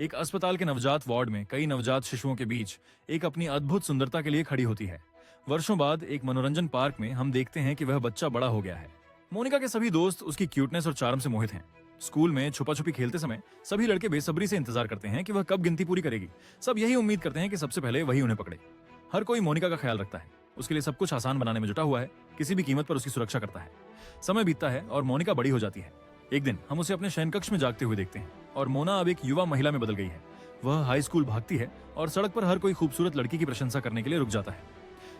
एक अस्पताल के नवजात वार्ड में कई नवजात शिशुओं के बीच एक अपनी अद्भुत सुंदरता के लिए खड़ी होती है। वर्षों बाद एक मनोरंजन पार्क में हम देखते हैं कि वह बच्चा बड़ा हो गया है। मोनिका के सभी दोस्त उसकी क्यूटनेस और चार्म से मोहित हैं। स्कूल में छुपा छुपी खेलते समय सभी लड़के बेसब्री से इंतजार करते हैं कि वह कब गिनती पूरी करेगी। सब यही उम्मीद करते हैं कि सबसे पहले वही उन्हें पकड़े। हर कोई मोनिका का ख्याल रखता है, उसके लिए सब कुछ आसान बनाने में जुटा हुआ है, किसी भी कीमत पर उसकी सुरक्षा करता है। समय बीतता है और मोनिका बड़ी हो जाती है। एक दिन हम उसे अपने शयन कक्ष में जागते हुए देखते हैं और मोना अब एक युवा महिला में बदल गई है। वह हाई स्कूल भागती है और सड़क पर हर कोई खूबसूरत लड़की की प्रशंसा करने के लिए रुक जाता है।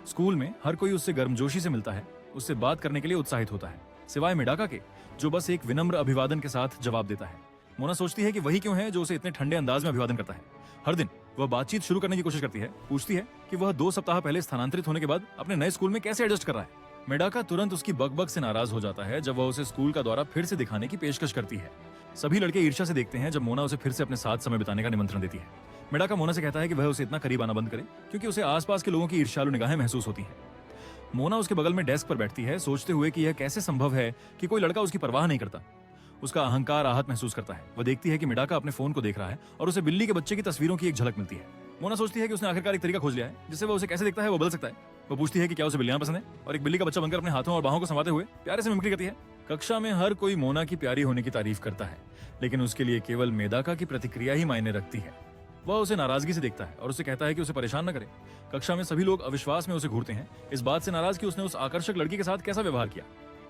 स्कूल में हर कोई उससे गर्मजोशी से मिलता है, उससे बात करने के लिए उत्साहित होता है, सिवाय मेडाका के, जो बस एक विनम्र अभिवादन के साथ जवाब देता है। मोना सोचती है कि वही क्यों है जो उसे इतने ठंडे अंदाज में अभिवादन करता है। हर दिन वह बातचीत शुरू करने की कोशिश करती है, पूछती है कि वह 2 सप्ताह पहले स्थानांतरित होने के बाद अपने नए स्कूल में कैसे एडजस्ट कर रहा है। मेडाका तुरंत उसकी बकबक से नाराज हो जाता है जब वह उसे स्कूल का दौरा फिर से दिखाने की पेशकश करती है। सभी लड़के ईर्ष्या से देखते हैं जब मोना उसे फिर से अपने साथ समय बिताने का निमंत्रण देती है। मेडाका मोना से कहता है कि वह उसे इतना करीब आना बंद करे क्योंकि उसे आसपास के लोगों की ईर्ष्यालु निगाहें महसूस होती हैं। मोना उसके बगल में डेस्क पर बैठती है, सोचते हुए कि यह कैसे संभव है कि कोई लड़का उसकी परवाह नहीं करता। उसका अहंकार आहत महसूस करता है। वह देखती है कि मेडाका अपने फोन को देख रहा है और उसे बिल्ली के बच्चे की तस्वीरों की एक झलक मिलती है। मोना सोचती है कि उसने आखिरकार एक तरीका खोज लिया है जिससे वह उसे कैसे देखता है वो बदल सकता है। वह पूछती है कि क्या उसे बिल्लियां पसंद है और एक बिल्ली का बच्चा बनकर अपने हाथों और बाहों को संवाते हुए प्यारे से मिमिक्री करती है। कक्षा में हर कोई मोना की प्यारी होने की तारीफ करता है, लेकिन उसके लिए केवल मेडाका की प्रतिक्रिया ही मायने रखती है। वह उसे नाराजगी से देखता है और उसे कहता है कि उसे परेशान न करे। कक्षा में सभी लोग अविश्वास में उसे घूरते हैं, इस बात से नाराज कि उसने उस आकर्षक लड़की के साथ कैसा व्यवहार किया।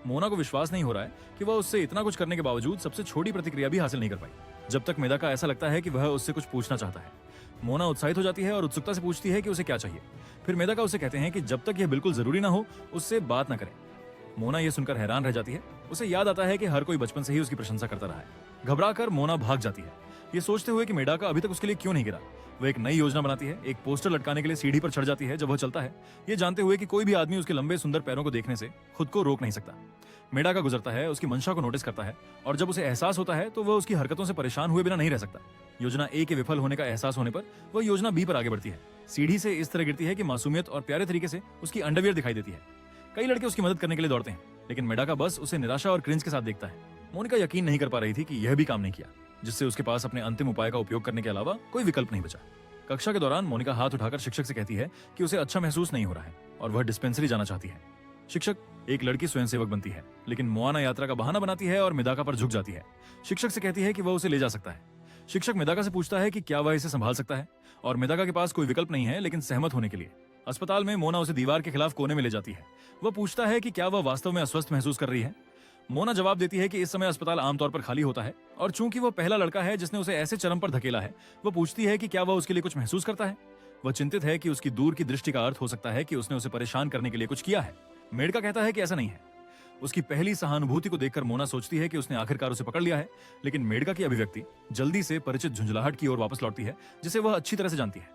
मोना को विश्वास नहीं हो रहा है कि वह उससे इतना कुछ करने के बावजूद सबसे छोटी प्रतिक्रिया भी हासिल नहीं कर पाई। जब तक मेडाका ऐसा लगता है कि वह उससे कुछ पूछना चाहता है। मोना उत्साहित हो जाती है और उत्सुकता से पूछती है कि उसे क्या चाहिए। फिर मेडाका उसे कहते हैं कि जब तक यह बिल्कुल जरूरी ना हो उससे बात न करें। मोना यह सुनकर हैरान रह जाती है। उसे याद आता है कि हर कोई बचपन से ही उसकी प्रशंसा करता रहा है। घबराकर मोना भाग जाती है, ये सोचते हुए कि मेडाका अभी तक उसके लिए क्यों नहीं गिरा। वह एक नई योजना बनाती है, एक पोस्टर लटकाने के लिए सीढ़ी पर चढ़ जाती है जब वह चलता है, ये जानते हुए कि कोई भी आदमी उसके लंबे सुंदर पैरों को देखने से खुद को रोक नहीं सकता। मेडाका गुजरता है, उसकी मंशा को नोटिस करता है और जब उसे एहसास होता है तो वह उसकी हरकतों से परेशान हुए बिना नहीं रह सकता। योजना ए के विफल होने का एहसास होने पर वह योजना बी पर आगे बढ़ती है। सीढ़ी से इस तरह गिरती है कि मासूमियत और प्यारे तरीके से उसकी अंडरवियर दिखाई देती है। कई लड़के उसकी मदद करने के लिए दौड़ते हैं, लेकिन मेडाका बस उसे निराशा और क्रिंज के साथ देखता है। मोनिका यकीन नहीं कर पा रही थी कि यह भी काम नहीं किया, जिससे उसके पास अपने अंतिम उपाय का उपयोग करने के अलावा कोई विकल्प नहीं बचा। कक्षा के दौरान मोनिका हाथ उठाकर शिक्षक से कहती है कि उसे अच्छा महसूस नहीं हो रहा है और वह डिस्पेंसरी जाना चाहती है। शिक्षक एक लड़की स्वयंसेवक बनती है, लेकिन मोआना यात्रा का बहाना बनाती है और मेडाका पर झुक जाती है। शिक्षक से कहती है कि वह उसे ले जा सकता है। शिक्षक मेडाका से पूछता है कि क्या वह इसे संभाल सकता है और मेडाका के पास कोई विकल्प नहीं है लेकिन सहमत होने के लिए। अस्पताल में मोना उसे दीवार के खिलाफ कोने में ले जाती है। वह पूछता है कि क्या वह वास्तव में अस्वस्थ महसूस कर रही है। मोना जवाब देती है कि इस समय अस्पताल आमतौर पर खाली होता है और चूंकि वह पहला लड़का है जिसने उसे ऐसे चरम पर धकेला है, वह पूछती है कि क्या वह उसके लिए कुछ महसूस करता है। वह चिंतित है कि उसकी दूर की दृष्टि का अर्थ हो सकता है कि उसने उसे परेशान करने के लिए कुछ किया है। मेडका कहता है कि ऐसा नहीं है। उसकी पहली सहानुभूति को देखकर मोना सोचती है कि उसने आखिरकार उसे पकड़ लिया है, लेकिन मेडका की अभिव्यक्ति जल्दी से परिचित झुंझलाहट की ओर वापस लौटती है जिसे वह अच्छी तरह से जानती है।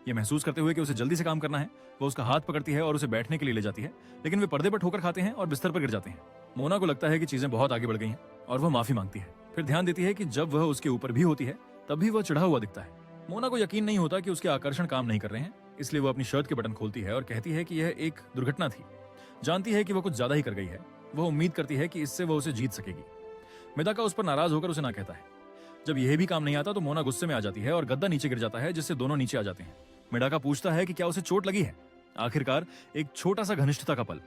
यह महसूस करते हुए कि उसे जल्दी से काम करना है, वह उसका हाथ पकड़ती है और उसे बैठने के लिए ले जाती है, लेकिन वे पर्दे पर ठोकर खाते हैं और बिस्तर पर गिर जाते हैं। मोना को लगता है कि चीजें बहुत आगे बढ़ गई हैं और वह माफी मांगती है। फिर ध्यान देती है कि जब वह उसके ऊपर भी होती है तब भी वह चिढ़ा हुआ दिखता है। मोना को यकीन नहीं होता कि उसके आकर्षण काम नहीं कर रहे हैं, इसलिए वह अपनी शर्ट के बटन खोलती है और कहती है कि यह एक दुर्घटना थी। जानती है कि वह कुछ ज्यादा ही कर गई है। वह उम्मीद करती है कि इससे वह उसे जीत सकेगी। मेडाका उस पर नाराज होकर उसे ना कहता है। जब यह भी काम नहीं आता तो मोना गुस्से में आ जाती है और गद्दा नीचे गिर जाता है, जिससे दोनों नीचे आ जाते हैं। मेडाका पूछता है कि क्या उसे चोट लगी है। आखिरकार एक छोटा सा घनिष्ठता का पल।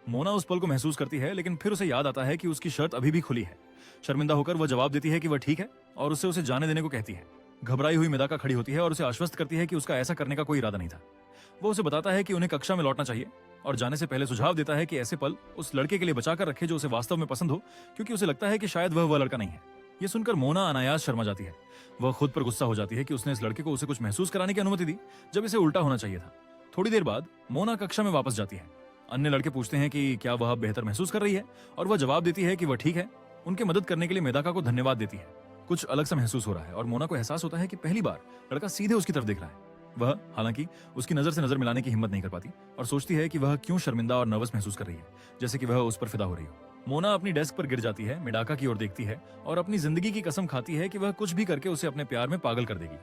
मोना उस पल को महसूस करती है, लेकिन फिर उसे याद आता है कि उसकी शर्ट अभी भी खुली है। शर्मिंदा होकर वह जवाब देती है कि वह ठीक है और उसे जाने देने को कहती है। घबराई हुई मेडाका खड़ी होती है और उसे आश्वस्त करती है कि उसका ऐसा करने का कोई इरादा नहीं था। वो उसे बताता है कि उन्हें कक्षा में लौटना चाहिए और जाने से पहले सुझाव देता है कि ऐसे पल उस लड़के के लिए बचाकर रखे जो उसे वास्तव में पसंद हो, क्योंकि उसे लगता है कि शायद वह लड़का नहीं है। ये सुनकर मोना अनायास शर्मा जाती है। वह खुद पर गुस्सा हो जाती है कि उसने इस लड़के को उसे कुछ महसूस कराने की अनुमति दी जब इसे उल्टा होना चाहिए था। थोड़ी देर बाद मोना कक्षा में वापस जाती है। अन्य लड़के पूछते हैं कि क्या वह बेहतर महसूस कर रही है और वह जवाब देती है कि वह ठीक है। उनके मदद करने के लिए मेडाका को धन्यवाद देती है। कुछ अलग सा महसूस हो रहा है और मोना को एहसास होता है कि पहली बार लड़का सीधे उसकी तरफ देख रहा है। वह हालांकि उसकी नजर से नजर मिलाने की हिम्मत नहीं कर पाती और सोचती है कि वह क्यों शर्मिंदा और नर्वस महसूस कर रही है, जैसे कि वह उस पर फिदा हो रही हो। मोना अपनी डेस्क पर गिर जाती है, मेडाका की ओर देखती है और अपनी जिंदगी की कसम खाती है कि वह कुछ भी करके उसे अपने प्यार में पागल कर देगी।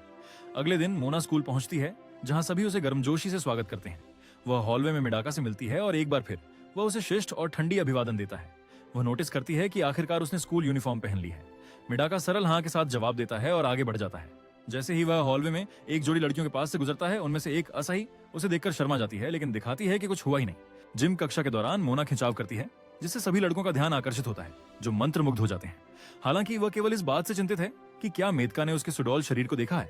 अगले दिन मोना स्कूल पहुंचती है, जहां सभी उसे गर्मजोशी से स्वागत करते हैं। वह हॉलवे में मेडाका से मिलती है और एक बार फिर वह उसे शिष्ट और ठंडी अभिवादन देता है। वह नोटिस करती है कि आखिरकार उसने स्कूल यूनिफॉर्म पहन ली है। मेडाका सरल हाँ के साथ जवाब देता है और आगे बढ़ जाता है। जैसे ही वह हॉलवे में एक जोड़ी लड़कियों के पास से गुजरता है, उनमें से एक असही उसे देखकर शर्मा जाती है, लेकिन दिखाती है कि कुछ हुआ ही नहीं। जिम कक्षा के दौरान मोना खिंचाव करती है, जिससे सभी लड़कों का ध्यान आकर्षित होता है, जो मंत्रमुग्ध हो जाते हैं। हालांकि वह केवल इस बात से चिंतित है कि क्या मेनका ने उसके सुडौल शरीर को देखा है।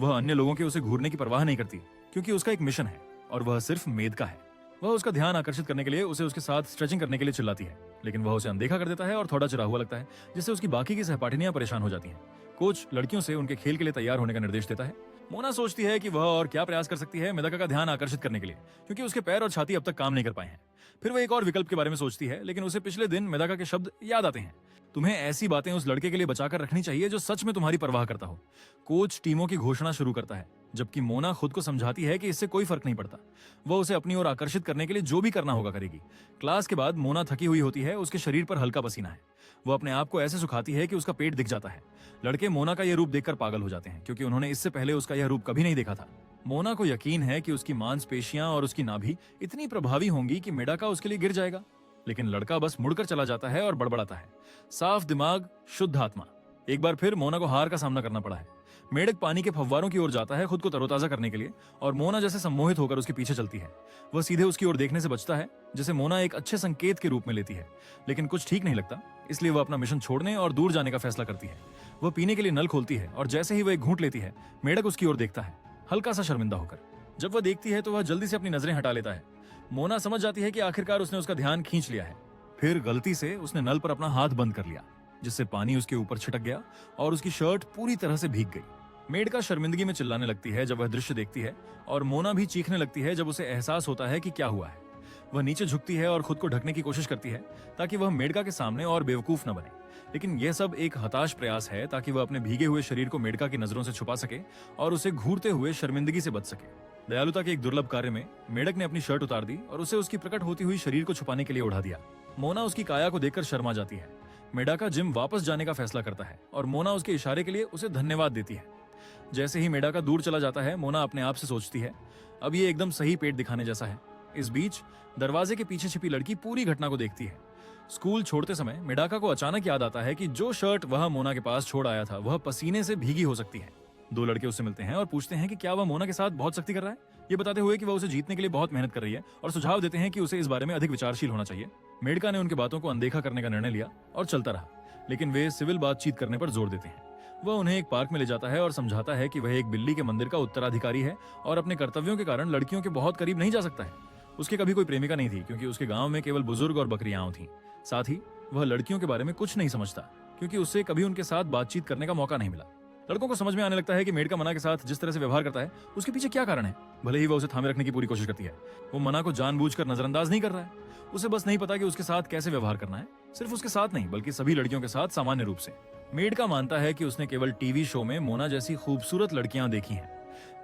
वह अन्य लोगों के उसे घूरने की परवाह नहीं करती, क्योंकि उसका एक मिशन है और वह सिर्फ मेनका है। वह उसका ध्यान आकर्षित करने के लिए उसे उसके साथ स्ट्रेचिंग करने के लिए चिल्लाती है, लेकिन वह उसे अनदेखा कर देता है और थोड़ा चिढ़ा हुआ लगता है, जिससे उसकी बाकी की सहपाठिनियां परेशान हो जाती हैं। कोच लड़कियों से उनके खेल के लिए तैयार होने का निर्देश देता है। मोना सोचती है कि वह और क्या प्रयास कर सकती है मेदाका का ध्यान आकर्षित करने के लिए, क्योंकि उसके पैर और छाती अब तक काम नहीं कर पाए हैं। फिर वह एक और विकल्प के बारे में सोचती है, लेकिन उसे पिछले दिन मेदाका के शब्द याद आते हैं। तुम्हें ऐसी बातें उस लड़के के लिए बचाकर रखनी चाहिए जो सच में तुम्हारी परवाह करता हो। कोच टीमों की घोषणा शुरू करता है, जबकि मोना खुद को समझाती है कि इससे कोई फर्क नहीं पड़ता। वह उसे अपनी ओर आकर्षित करने के लिए जो भी करना होगा करेगी। क्लास के बाद मोना थकी हुई होती है, उसके शरीर पर हल्का पसीना है। वह अपने आप को ऐसे सुखाती है कि उसका पेट दिख जाता है। लड़के मोना का यह रूप देखकर पागल हो जाते हैं, क्योंकि उन्होंने इससे पहले उसका यह रूप कभी नहीं देखा था। मोना को यकीन है कि उसकी मांसपेशियां और उसकी नाभि इतनी प्रभावी होंगी कि मेडाका उसके लिए गिर जाएगा, लेकिन लड़का बस मुड़कर चला जाता है और बड़बड़ाता है। साफ दिमाग, शुद्ध आत्मा। एक बार फिर मोना को हार का सामना करना पड़ा है। मेढक पानी के फव्वारों की ओर जाता है खुद को तरोताजा करने के लिए, और मोना जैसे सम्मोहित होकर उसके पीछे चलती है। वह सीधे उसकी ओर देखने से बचता है, जिसे मोना एक अच्छे संकेत के रूप में लेती है, लेकिन कुछ ठीक नहीं लगता। इसलिए वह अपना मिशन छोड़ने और दूर जाने का फैसला करती है। वह पीने के लिए नल खोलती है, और जैसे ही वह एक घूंट लेती है, मेढक उसकी ओर देखता है, हल्का सा शर्मिंदा होकर। जब वह देखती है तो वह जल्दी से अपनी नजरें हटा लेता है। मोना समझ जाती है कि आखिरकार उसने उसका ध्यान खींच लिया है। फिर गलती से उसने नल पर अपना हाथ बंद कर लिया, जिससे पानी उसके ऊपर छिटक गया और उसकी शर्ट पूरी तरह से भीग गई। मेडका शर्मिंदगी में चिल्लाने लगती है जब वह दृश्य देखती है, और मोना भी चीखने लगती है जब उसे एहसास होता है कि क्या हुआ है। वह नीचे झुकती है और खुद को ढकने की कोशिश करती है, ताकि वह मेडका के सामने और बेवकूफ न बने। लेकिन यह सब एक हताश प्रयास है, ताकि वह अपने भीगे हुए शरीर को मेडका की नजरों से छुपा सके और उसे घूरते हुए शर्मिंदगी से बच सके। दयालुता के एक दुर्लभ कार्य में मेढक ने अपनी शर्ट उतार दी और उसे उसकी प्रकट होती हुई शरीर को छुपाने के लिए उड़ा दिया। मोना उसकी काया को देखकर शर्मा जाती है। मेडाका जिम वापस जाने का फैसला करता है, और मोना उसके इशारे के लिए उसे धन्यवाद देती है। जैसे ही मेडाका दूर चला जाता है, मोना अपने आप से सोचती है, अब ये एकदम सही पेट दिखाने जैसा है। इस बीच दरवाजे के पीछे छिपी लड़की पूरी घटना को देखती है। स्कूल छोड़ते समय मेडाका को अचानक याद आता है कि जो शर्ट वह मोना के पास छोड़ आया था, वह पसीने से भीगी हो सकती है। दो लड़के उससे मिलते हैं और पूछते हैं कि क्या वह मोना के साथ बहुत सख्ती कर रहा है, ये बताते हुए कि वह उसे जीतने के लिए बहुत मेहनत कर रही है, और सुझाव देते हैं कि उसे इस बारे में अधिक विचारशील होना चाहिए। मेडका ने उनकी बातों को अनदेखा करने का निर्णय लिया और चलता रहा, लेकिन वे सिविल बातचीत करने पर जोर देते हैं। वह उन्हें एक पार्क में ले जाता है और समझाता है कि वह एक बिल्ली के मंदिर का उत्तराधिकारी है और अपने कर्तव्यों के कारण लड़कियों के बहुत करीब नहीं जा सकता है। उसके कभी कोई प्रेमिका नहीं थी, क्योंकि उसके गांव में केवल बुजुर्ग और बकरियां थीं। साथ ही वह लड़कियों के बारे में कुछ नहीं समझता, क्योंकि उससे कभी उनके साथ बातचीत करने का मौका नहीं मिला। लड़कों को समझ में आने लगता है कि मेडका मना के साथ जिस तरह से व्यवहार करता है, उसके पीछे क्या कारण है। भले ही वह उसे थामे रखने की पूरी कोशिश करती है, वो मना को जानबूझकर नजरअंदाज नहीं कर रहा है। उसे बस नहीं पता कि उसके साथ कैसे व्यवहार करना है। सिर्फ उसके साथ नहीं, बल्कि सभी लड़कियों के साथ सामान्य रूप से। मेडका मानता है कि उसने केवल टीवी शो में मोना जैसी खूबसूरत लड़कियां देखी हैं।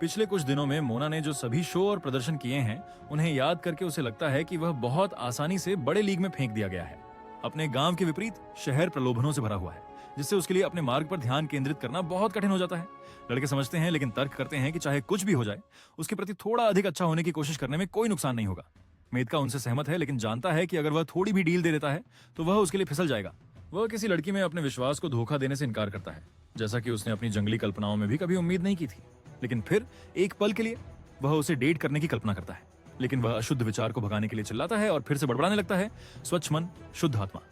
पिछले कुछ दिनों में मोना ने जो सभी शो और प्रदर्शन किए हैं, उन्हें याद करके उसे लगता है कि वह बहुत आसानी से बड़े लीग में फेंक दिया गया है। अपने गांव के विपरीत शहर प्रलोभनों से भरा हुआ है, जिससे उसके लिए अपने मार्ग पर ध्यान केंद्रित करना बहुत कठिन हो जाता है। लड़के समझते हैं, लेकिन तर्क करते हैं कि चाहे कुछ भी हो जाए, उसके प्रति थोड़ा अधिक अच्छा होने की कोशिश करने में कोई नुकसान नहीं होगा। मेडका उनसे सहमत है, लेकिन जानता है कि अगर वह थोड़ी भी डील दे देता है तो वह उसके लिए फिसल जाएगा। वह किसी लड़की में अपने विश्वास को धोखा देने से इनकार करता है, जैसा कि उसने अपनी जंगली कल्पनाओं में भी कभी उम्मीद नहीं की थी। लेकिन फिर एक पल के लिए वह उसे डेट करने की कल्पना करता है, लेकिन वह अशुद्ध विचार को भगाने के लिए चिल्लाता है और फिर से बड़बड़ाने लगता है, स्वच्छ मन, शुद्ध आत्मा।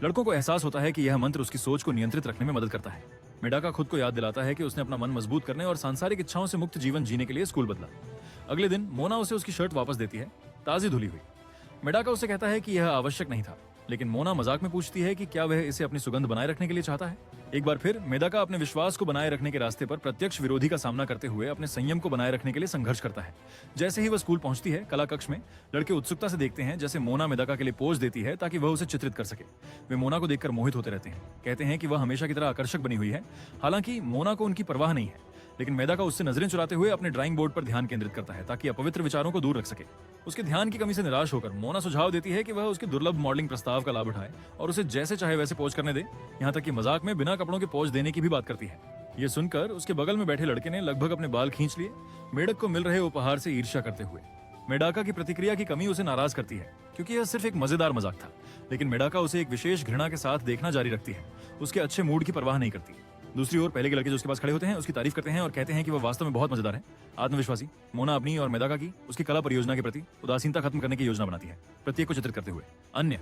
लड़कों को एहसास होता है कि यह मंत्र उसकी सोच को नियंत्रित रखने में मदद करता है। मेडाका खुद को याद दिलाता है कि उसने अपना मन मजबूत करने और सांसारिक इच्छाओं से मुक्त जीवन जीने के लिए स्कूल बदला। अगले दिन मोना उसे उसकी शर्ट वापस देती है, ताजी धुली हुई। मेडाका उसे कहता है कि यह आवश्यक नहीं था, लेकिन मोना मजाक में पूछती है कि क्या वह इसे अपनी सुगंध बनाए रखने के लिए चाहता है। एक बार फिर मेडाका अपने विश्वास को बनाए रखने के रास्ते पर प्रत्यक्ष विरोधी का सामना करते हुए अपने संयम को बनाए रखने के लिए संघर्ष करता है। जैसे ही वह स्कूल पहुंचती है, कला कक्ष में लड़के उत्सुकता से देखते हैं जैसे मोना मेडाका के लिए पोज देती है ताकि वह उसे चित्रित कर सके। वे मोना को देखकर मोहित होते रहते हैं, कहते हैं कि वह हमेशा की तरह आकर्षक बनी हुई है। हालांकि मोना को उनकी परवाह नहीं है, लेकिन मेडाका उससे नजरें चुराते हुए अपने ड्राइंग बोर्ड पर ध्यान केंद्रित करता है ताकि अपवित्र विचारों को दूर रख सके। उसके ध्यान की कमी से निराश होकर मोना सुझाव देती है कि वह उसके दुर्लभ मॉडलिंग प्रस्ताव का लाभ उठाए और उसे जैसे चाहे वैसे पोज करने दे, यहाँ तक कि मजाक में बिना कपड़ों के पोज देने की भी बात करती है। ये सुनकर उसके बगल में बैठे लड़के ने लगभग अपने बाल खींच लिए, मेढक को मिल रहे उपहार से ईर्ष्या करते हुए। मेडाका की प्रतिक्रिया की कमी उसे नाराज करती है, क्योंकि यह सिर्फ एक मजेदार मजाक था। लेकिन मेडाका उसे एक विशेष घृणा के साथ देखना जारी रखती है, उसके अच्छे मूड की परवाह नहीं करती। दूसरी ओर पहले के लड़के जो उसके पास खड़े होते हैं उसकी तारीफ करते हैं और कहते हैं कि वह वास्तव में बहुत मजेदार है, आत्मविश्वासी। मोना अपनी और मेदाका की उसकी कला परियोजना के प्रति उदासीनता खत्म करने की योजना बनाती है, प्रत्येक को चित्रित करते हुए। अन्य,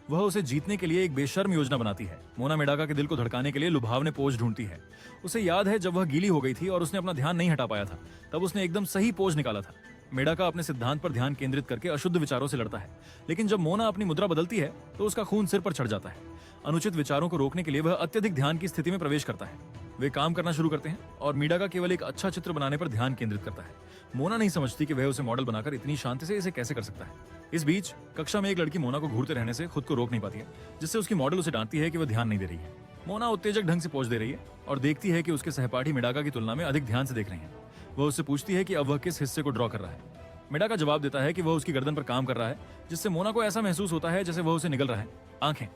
वह उसे जीतने के लिए एक बेशर्म योजना बनाती है। मोना मेडाका के दिल को धड़काने के लिए लुभावने पोज ढूंढती है। उसे याद है जब वह गीली हो गई थी और उसने अपना ध्यान नहीं हटा पाया था, तब उसने एकदम सही पोज निकाला था। मेडाका अपने सिद्धांत पर ध्यान केंद्रित करके अशुद्ध विचारों से लड़ता है, लेकिन जब मोना अपनी मुद्रा बदलती है तो उसका खून सिर पर चढ़ जाता है। अनुचित विचारों को रोकने के लिए वह अत्यधिक ध्यान की स्थिति में प्रवेश करता है। वे काम करना शुरू करते हैं और मेडाका केवल एक अच्छा चित्र बनाने पर ध्यान केंद्रित करता है। मोना नहीं समझती कि वह उसे मॉडल बनाकर इतनी शांति से इसे कैसे कर सकता है। इस बीच कक्षा में एक लड़की मोना को घूरते रहने से खुद को रोक नहीं पाती है, जिससे उसकी मॉडल उसे डांटती है कि वह ध्यान नहीं दे रही है। मोना उत्तेजक ढंग से पोज दे रही है और देखती है कि उसके सहपाठी मेडाका की तुलना में अधिक ध्यान से देख रहे हैं। वह उससे पूछती है कि अब वह किस हिस्से को ड्रॉ कर रहा है। मेडाका जवाब देता है कि वह उसकी गर्दन पर काम कर रहा है, जिससे मोना को ऐसा महसूस होता है जैसे वह उसे निगल रहा है। आंखें,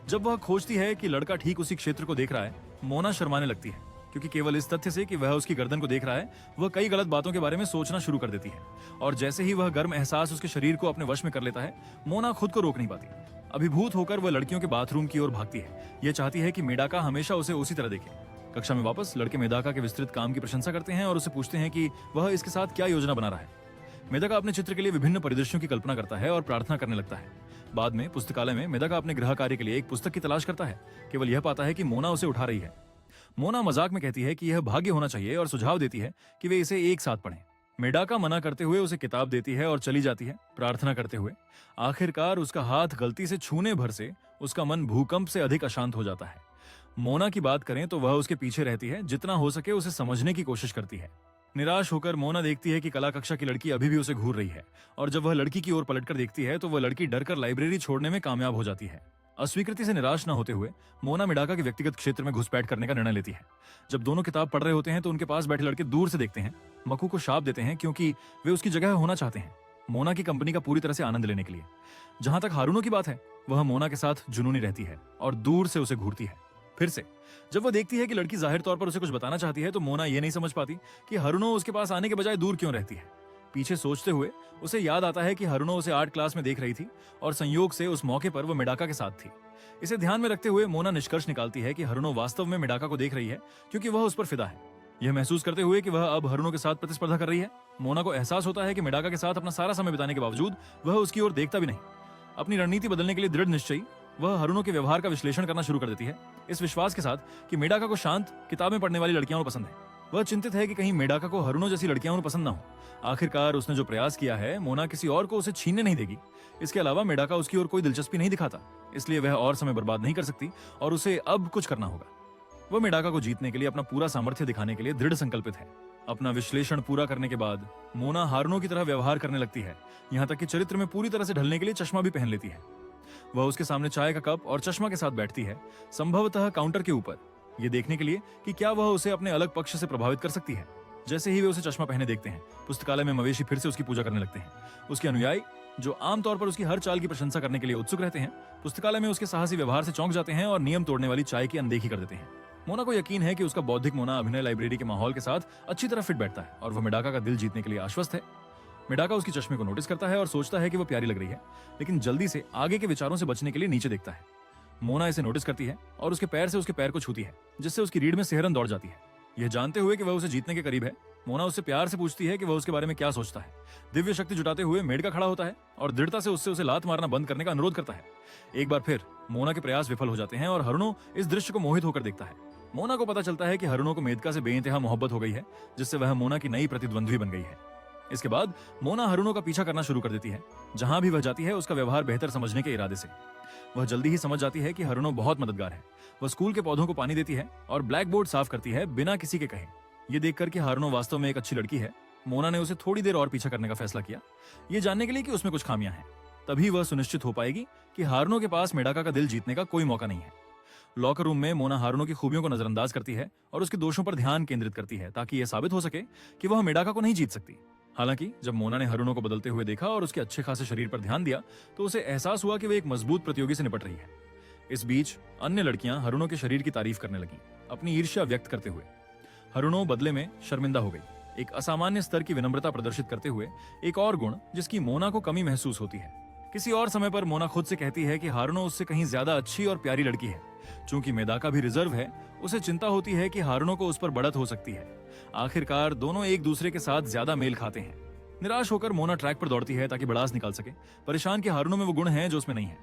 जब वह खोजती है कि लड़का ठीक उसी क्षेत्र को देख रहा है, मोना शर्माने लगती है, क्योंकि केवल इस तथ्य से कि वह उसकी गर्दन को देख रहा है, वह कई गलत बातों के बारे में सोचना शुरू कर देती है। और जैसे ही वह गर्म एहसास उसके शरीर को अपने वश में कर लेता है, मोना खुद को रोक नहीं पाती। अभिभूत होकर वह लड़कियों के बाथरूम की ओर भागती है। यह चाहती है कि मेडाका हमेशा उसे उसी तरह देखे। कक्षा में वापस लड़के मेडाका के विस्तृत काम की प्रशंसा करते हैं और उसे पूछते हैं कि वह इसके साथ क्या योजना बना रहा है। मेदाका अपने चित्र के लिए विभिन्न परिदृश्यों की कल्पना करता है और प्रार्थना करने लगता है। बाद में पुस्तकालय में मेदाका अपने गृह कार्य के लिए एक पुस्तक की तलाश करता है। केवल यह पाता है कि मोना उसे उठा रही है। मोना मजाक में कहती है कि यह भाग्य होना चाहिए और सुझाव देती है कि वे इसे एक साथ पढ़ें। मेडाका मना करते हुए उसे किताब देती है और चली जाती है, प्रार्थना करते हुए। आखिरकार उसका हाथ गलती से छूने भर से उसका मन भूकंप से अधिक अशांत हो जाता है। मोना की बात करें तो वह उसके पीछे रहती है, जितना हो सके उसे समझने की कोशिश करती है। निराश होकर मोना देखती है कि कला कक्षा की लड़की अभी भी उसे घूर रही है, और जब वह लड़की की ओर पलटकर देखती है तो वह लड़की डरकर लाइब्रेरी छोड़ने में कामयाब हो जाती है। अस्वीकृति से निराश न होते हुए मोना मेडाका के व्यक्तिगत क्षेत्र में घुसपैठ करने का निर्णय लेती है। जब दोनों किताब पढ़ रहे होते हैं तो उनके पास बैठे लड़के दूर से देखते हैं, मकू को शाप देते हैं क्योंकि वे उसकी जगह होना चाहते हैं, मोना की कंपनी का पूरी तरह से आनंद लेने के लिए। जहां तक हारुनो की बात है, वह मोना के साथ जुनूनी रहती है और दूर से उसे घूरती है। फिर से जब वह देखती है कि लड़की जाहिर तौर पर उसे कुछ बताना चाहती है तो मोना ये नहीं समझ पाती कि हारुनो उसके पास आने के बजाय दूर क्यों रहती है। पीछे सोचते हुए उसे याद आता है कि हारुनो उसे आर्ट क्लास में देख रही थी और संयोग से उस मौके पर वह मेडाका के साथ थी। इसे ध्यान में रखते हुए मोना निष्कर्ष निकालती है कि हारुनो वास्तव में मेडाका को देख रही है क्योंकि वह उस पर फिदा है। यह महसूस करते हुए कि वह अब हारुनो के साथ प्रतिस्पर्धा कर रही है, मोना को एहसास होता है कि मेडाका के साथ अपना सारा समय बिताने के बावजूद वह उसकी ओर देखता भी नहीं। अपनी रणनीति बदलने के लिए दृढ़ निश्चयी वह हारुनो के व्यवहार का विश्लेषण करना शुरू कर देती है, इस विश्वास के साथ कि मेडाका को शांत, किताबें पढ़ने वाली लड़कियां पसंद है। वह चिंतित है कि कहीं मेडाका को हारुनो जैसी लड़कियां पसंद ना हो। आखिरकार उसने जो प्रयास किया है, मोना किसी और को उसे छीनने नहीं देगी। इसके अलावा मेडाका उसकी ओर कोई दिलचस्पी नहीं दिखाता, इसलिए वह और समय बर्बाद नहीं कर सकती और उसे अब कुछ करना होगा। वह मेडाका को जीतने के लिए अपना पूरा सामर्थ्य दिखाने के लिए दृढ़ संकल्पित है। अपना विश्लेषण पूरा करने के बाद मोना हारुनो की तरह व्यवहार करने लगती है, यहाँ तक कि चरित्र में पूरी तरह से ढलने के लिए चश्मा भी पहन लेती है। वह उसके सामने चाय का कप और चश्मा के साथ बैठती है, संभवतः काउंटर के ऊपर, ये देखने के लिए कि क्या वह उसे अपने अलग पक्ष से प्रभावित कर सकती है। जैसे ही वे उसे चश्मा पहने देखते हैं, पुस्तकालय में मवेशी फिर से उसकी पूजा करने लगते हैं। उसके अनुयायी, जो आमतौर पर उसकी हर चाल की प्रशंसा करने के लिए उत्सुक रहते हैं, पुस्तकालय में उसके साहसी व्यवहार से चौंक जाते हैं और नियम तोड़ने वाली चाय की अनदेखी कर देते हैं। मोना को यकीन है कि उसका बौद्धिक मोना अभिनय लाइब्रेरी के माहौल के साथ अच्छी तरह फिट बैठता है और वह मेडाका का दिल जीतने के लिए आश्वस्त है। मेडाका उसकी चश्मे को नोटिस करता है और सोचता है कि वह प्यारी लग रही है, लेकिन जल्दी से आगे के विचारों से बचने के लिए नीचे देखता है। मोना इसे नोटिस करती है और उसके पैर से उसके पैर को छूती है, जिससे उसकी रीढ़ में सिहरन दौड़ जाती है। यह जानते हुए कि वह उसे जीतने के करीब है, मोना उससे प्यार से पूछती है कि वह उसके बारे में क्या सोचता है। दिव्य शक्ति जुटाते हुए मेडका खड़ा होता है और दृढ़ता से उससे उसे लात मारना बंद करने का अनुरोध करता है। एक बार फिर मोना के प्रयास विफल हो जाते हैं और हारुनो इस दृश्य को मोहित होकर देखता है। मोना को पता चलता है कि हारुनो को मेदका से बेइंतहा मोहब्बत हो गई है, जिससे वह मोना की नई प्रतिद्वंद्वी बन गई है। इसके बाद मोना हारुनो का पीछा करना शुरू कर देती है। जहां भी वह जाती है, उसका व्यवहार बेहतर समझने के इरादे से। वह जल्दी ही समझ जाती है कि हारुनो बहुत मददगार है। वह स्कूल के पौधों को पानी देती है और ब्लैक बोर्ड साफ करती है बिना किसी के कहे। ये देखकर कि हारुनो वास्तव में एक अच्छी लड़की है, मोना ने उसे थोड़ी देर और पीछा करने का फैसला किया, ये जानने के लिए कि उसमें कुछ खामियां हैं। तभी वह सुनिश्चित हो पाएगी कि हारुनो के पास मेडाका का दिल जीतने का कोई मौका नहीं है। लॉकर रूम में मोना हारुनो की खूबियों को नजरअंदाज करती है और उसके दोषों पर ध्यान केंद्रित करती है, ताकि यह साबित हो सके कि वह मेडाका को नहीं जीत सकती। हालांकि जब मोना ने हारुनो को बदलते हुए देखा और उसके अच्छे खासे शरीर पर ध्यान दिया, तो उसे एहसास हुआ कि वह एक मजबूत प्रतियोगी से निपट रही है। इस बीच अन्य लड़कियां हारुनो के शरीर की तारीफ करने लगीं, अपनी ईर्ष्या व्यक्त करते हुए। हारुनो बदले में शर्मिंदा हो गई, एक असामान्य स्तर की विनम्रता प्रदर्शित करते हुए, एक और गुण जिसकी मोना को कमी महसूस होती है। किसी और समय पर मोना खुद से कहती है कि हारुनो उससे कहीं ज्यादा अच्छी और प्यारी लड़की है, चूंकि मेदाका भी रिजर्व है, उसे चिंता होती है कि हारुनो को उस पर बढ़त हो सकती है। आखिरकार दोनों एक दूसरे के साथ ज्यादा मेल खाते हैं। निराश होकर मोना ट्रैक पर दौड़ती है ताकि भड़ास निकाल सके। परेशान कि हारुनो में वो गुण हैं जो उसमें नहीं है।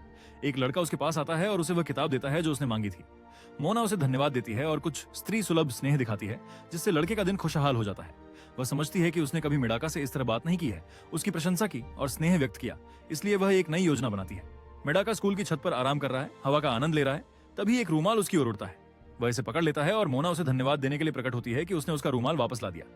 एक लड़का उसके पास आता है और उसे वह किताब देता है जो उसने मांगी थी। मोना उसे धन्यवाद देती है और कुछ स्त्री सुलभ स्नेह दिखाती है, जिससे लड़के का दिन खुशहाल हो जाता है। वह समझती है कि उसने कभी मेडाका से इस तरह बात नहीं की है, उसकी प्रशंसा की और स्नेह व्यक्त किया, इसलिए वह एक नई योजना बनाती है। मेडाका स्कूल की छत पर आराम कर रहा है, हवा का आनंद ले रहा है, तभी एक रूमाल उसकी ओर उड़ता है। वह इसे पकड़ लेता है और मोना उसे धन्यवाद देने के लिए प्रकट होती है कि उसने उसका रूमाल वापस ला दिया।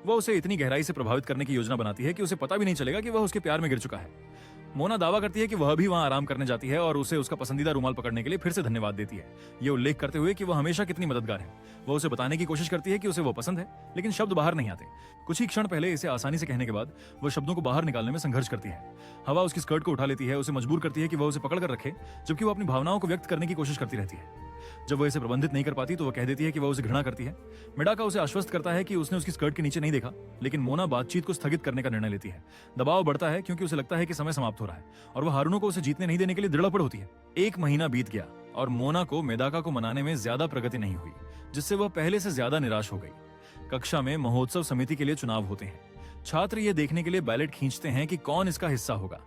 वह उसे इतनी गहराई से प्रभावित करने की योजना बनाती है कि उसे पता भी नहीं चलेगा कि वह उसके प्यार में गिर चुका है। मोना दावा करती है कि वह भी वहां आराम करने जाती है और उसे उसका पसंदीदा रूमाल पकड़ने के लिए फिर से धन्यवाद देती है, ये उल्लेख करते हुए कि वह हमेशा कितनी मददगार है। वह उसे बताने की कोशिश करती है कि उसे वो पसंद है, लेकिन शब्द बाहर नहीं आते। कुछ ही क्षण पहले इसे आसानी से कहने के बाद वह शब्दों को बाहर निकालने में संघर्ष करती है। हवा उसकी स्कर्ट को उठा लेती है, उसे मजबूर करती है कि वह उसे पकड़ कर रखे, जबकि वह अपनी भावनाओं को व्यक्त करने की कोशिश करती रहती है। जब वह इसे प्रबंधित नहीं कर पाती तो वह कह देती है कि वह उसे घृणा करती है। मेडाका उसे आश्वस्त करता है कि उसने उसकी स्कर्ट के नीचे नहीं देखा, लेकिन मोना बातचीत को स्थगित करने का निर्णय लेती है। दबाव बढ़ता है क्योंकि उसे लगता है कि समय समाप्त हो रहा है और वह हारुनो को उसे जीतने नहीं देने के लिए दृढ़ होती है। 1 महीना बीत गया और मोना को मेदाका को मनाने में ज्यादा प्रगति नहीं हुई, जिससे वह पहले से ज्यादा निराश हो गई। कक्षा में महोत्सव समिति के लिए चुनाव होते हैं। छात्र ये देखने के लिए बैलेट खींचते हैं कि कौन इसका हिस्सा होगा।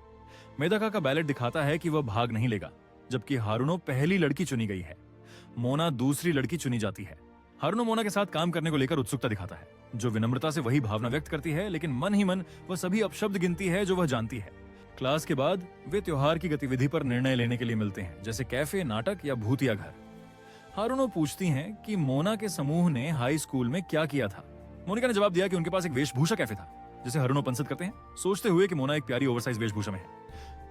मेदाका का बैलेट दिखाता है कि वह भाग नहीं लेगा, जबकि हारुनो पहली लड़की चुनी गई है। मोना दूसरी लड़की चुनी जाती है। हारुनो मोना के साथ काम करने को लेकर उत्सुकता दिखाता है, जो विनम्रता से वही भावना व्यक्त करती है, लेकिन मन ही मन वह सभी अपशब्द गिनती है जो वह जानती है। क्लास के बाद वे त्योहार की गतिविधि पर निर्णय लेने के लिए मिलते हैं, जैसे कैफे, नाटक या भूतिया घर। हारुनो पूछती हैं कि मोना के समूह ने हाई स्कूल में क्या किया था। मोनिका ने जवाब दिया कि उनके पास एक वेशभूषा कैफे था, जिसे हारुनो पसंद करते हैं, सोचते हुए कि मोना एक प्यारी ओवरसाइज वेशभूषा में है।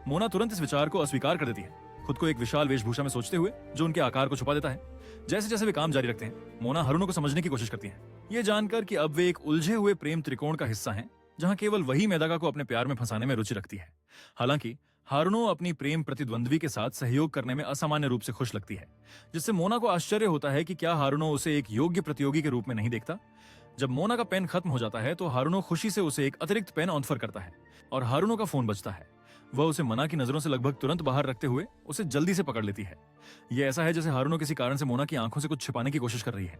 मोना तुरंत इस विचार को अस्वीकार कर देती है, खुद को एक विशाल वेशभूषा में सोचते हुए जो उनके आकार को छुपा देता है। जैसे जैसे वे काम जारी रखते हैं, मोना हारुनो को समझने की कोशिश करती है, ये जानकर कि अब वे एक उलझे हुए प्रेम त्रिकोण का हिस्सा हैं, जहां केवल वही मेदाका को अपने प्यार में फंसाने में रुचि रखती है। हालांकि हारुनो अपनी प्रेम प्रतिद्वंद्वी के साथ सहयोग करने में असामान्य रूप से खुश लगती है, जिससे मोना को आश्चर्य होता है कि क्या हारुनो उसे एक योग्य प्रतियोगी के रूप में नहीं देखता। जब मोना का पेन खत्म हो जाता है तो हारुनो खुशी से उसे एक अतिरिक्त पेन ऑफर करता है और हारुनो का फोन बजता है। वह उसे मना की नजरों से लगभग तुरंत बाहर रखते हुए उसे जल्दी से पकड़ लेती है। यह ऐसा है जैसे हारुनो किसी कारण से मोना की आंखों से कुछ छिपाने की कोशिश कर रही है।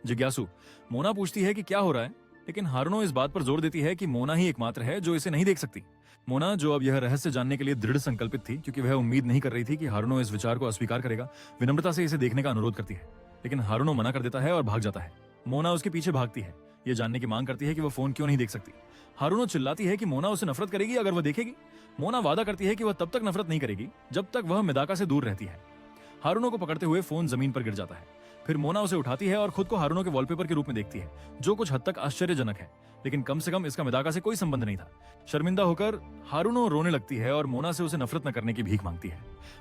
जिज्ञासु मोना पूछती है कि क्या हो रहा है, लेकिन हारुनो इस बात पर जोर देती है कि मोना ही एकमात्र है जो इसे नहीं देख सकती। मोना, जो अब यह रहस्य जानने के लिए दृढ़ संकल्पित थी, क्योंकि वह उम्मीद नहीं कर रही थी कि हारुनो इस विचार को अस्वीकार करेगा, विनम्रता से इसे देखने का अनुरोध करती है, लेकिन हारुनो मना कर देता है और भाग जाता है। मोना उसके पीछे भागती है, यह जानने की मांग करती है कि वह फोन क्यों नहीं देख सकती। हारुनो चिल्लाती है कि मोना उसे नफरत करेगी अगर वह देखेगी। मोना वादा करती है कि वह तब तक नफरत नहीं करेगी जब तक वह मेदाका से दूर रहती है। हारुनो को पकड़ते हुए फोन जमीन पर गिर जाता है। फिर मोना उसे उठाती है और खुद को हारुनो के वॉलपेपर के रूप में देखती है, जो कुछ हद तक आश्चर्यजनक है, लेकिन कम से कम इसका मेदाका से कोई संबंध नहीं था। शर्मिंदा होकर हारुनो रोने लगती है और मोना से उसे नफरत न करने की भीख मांगती है।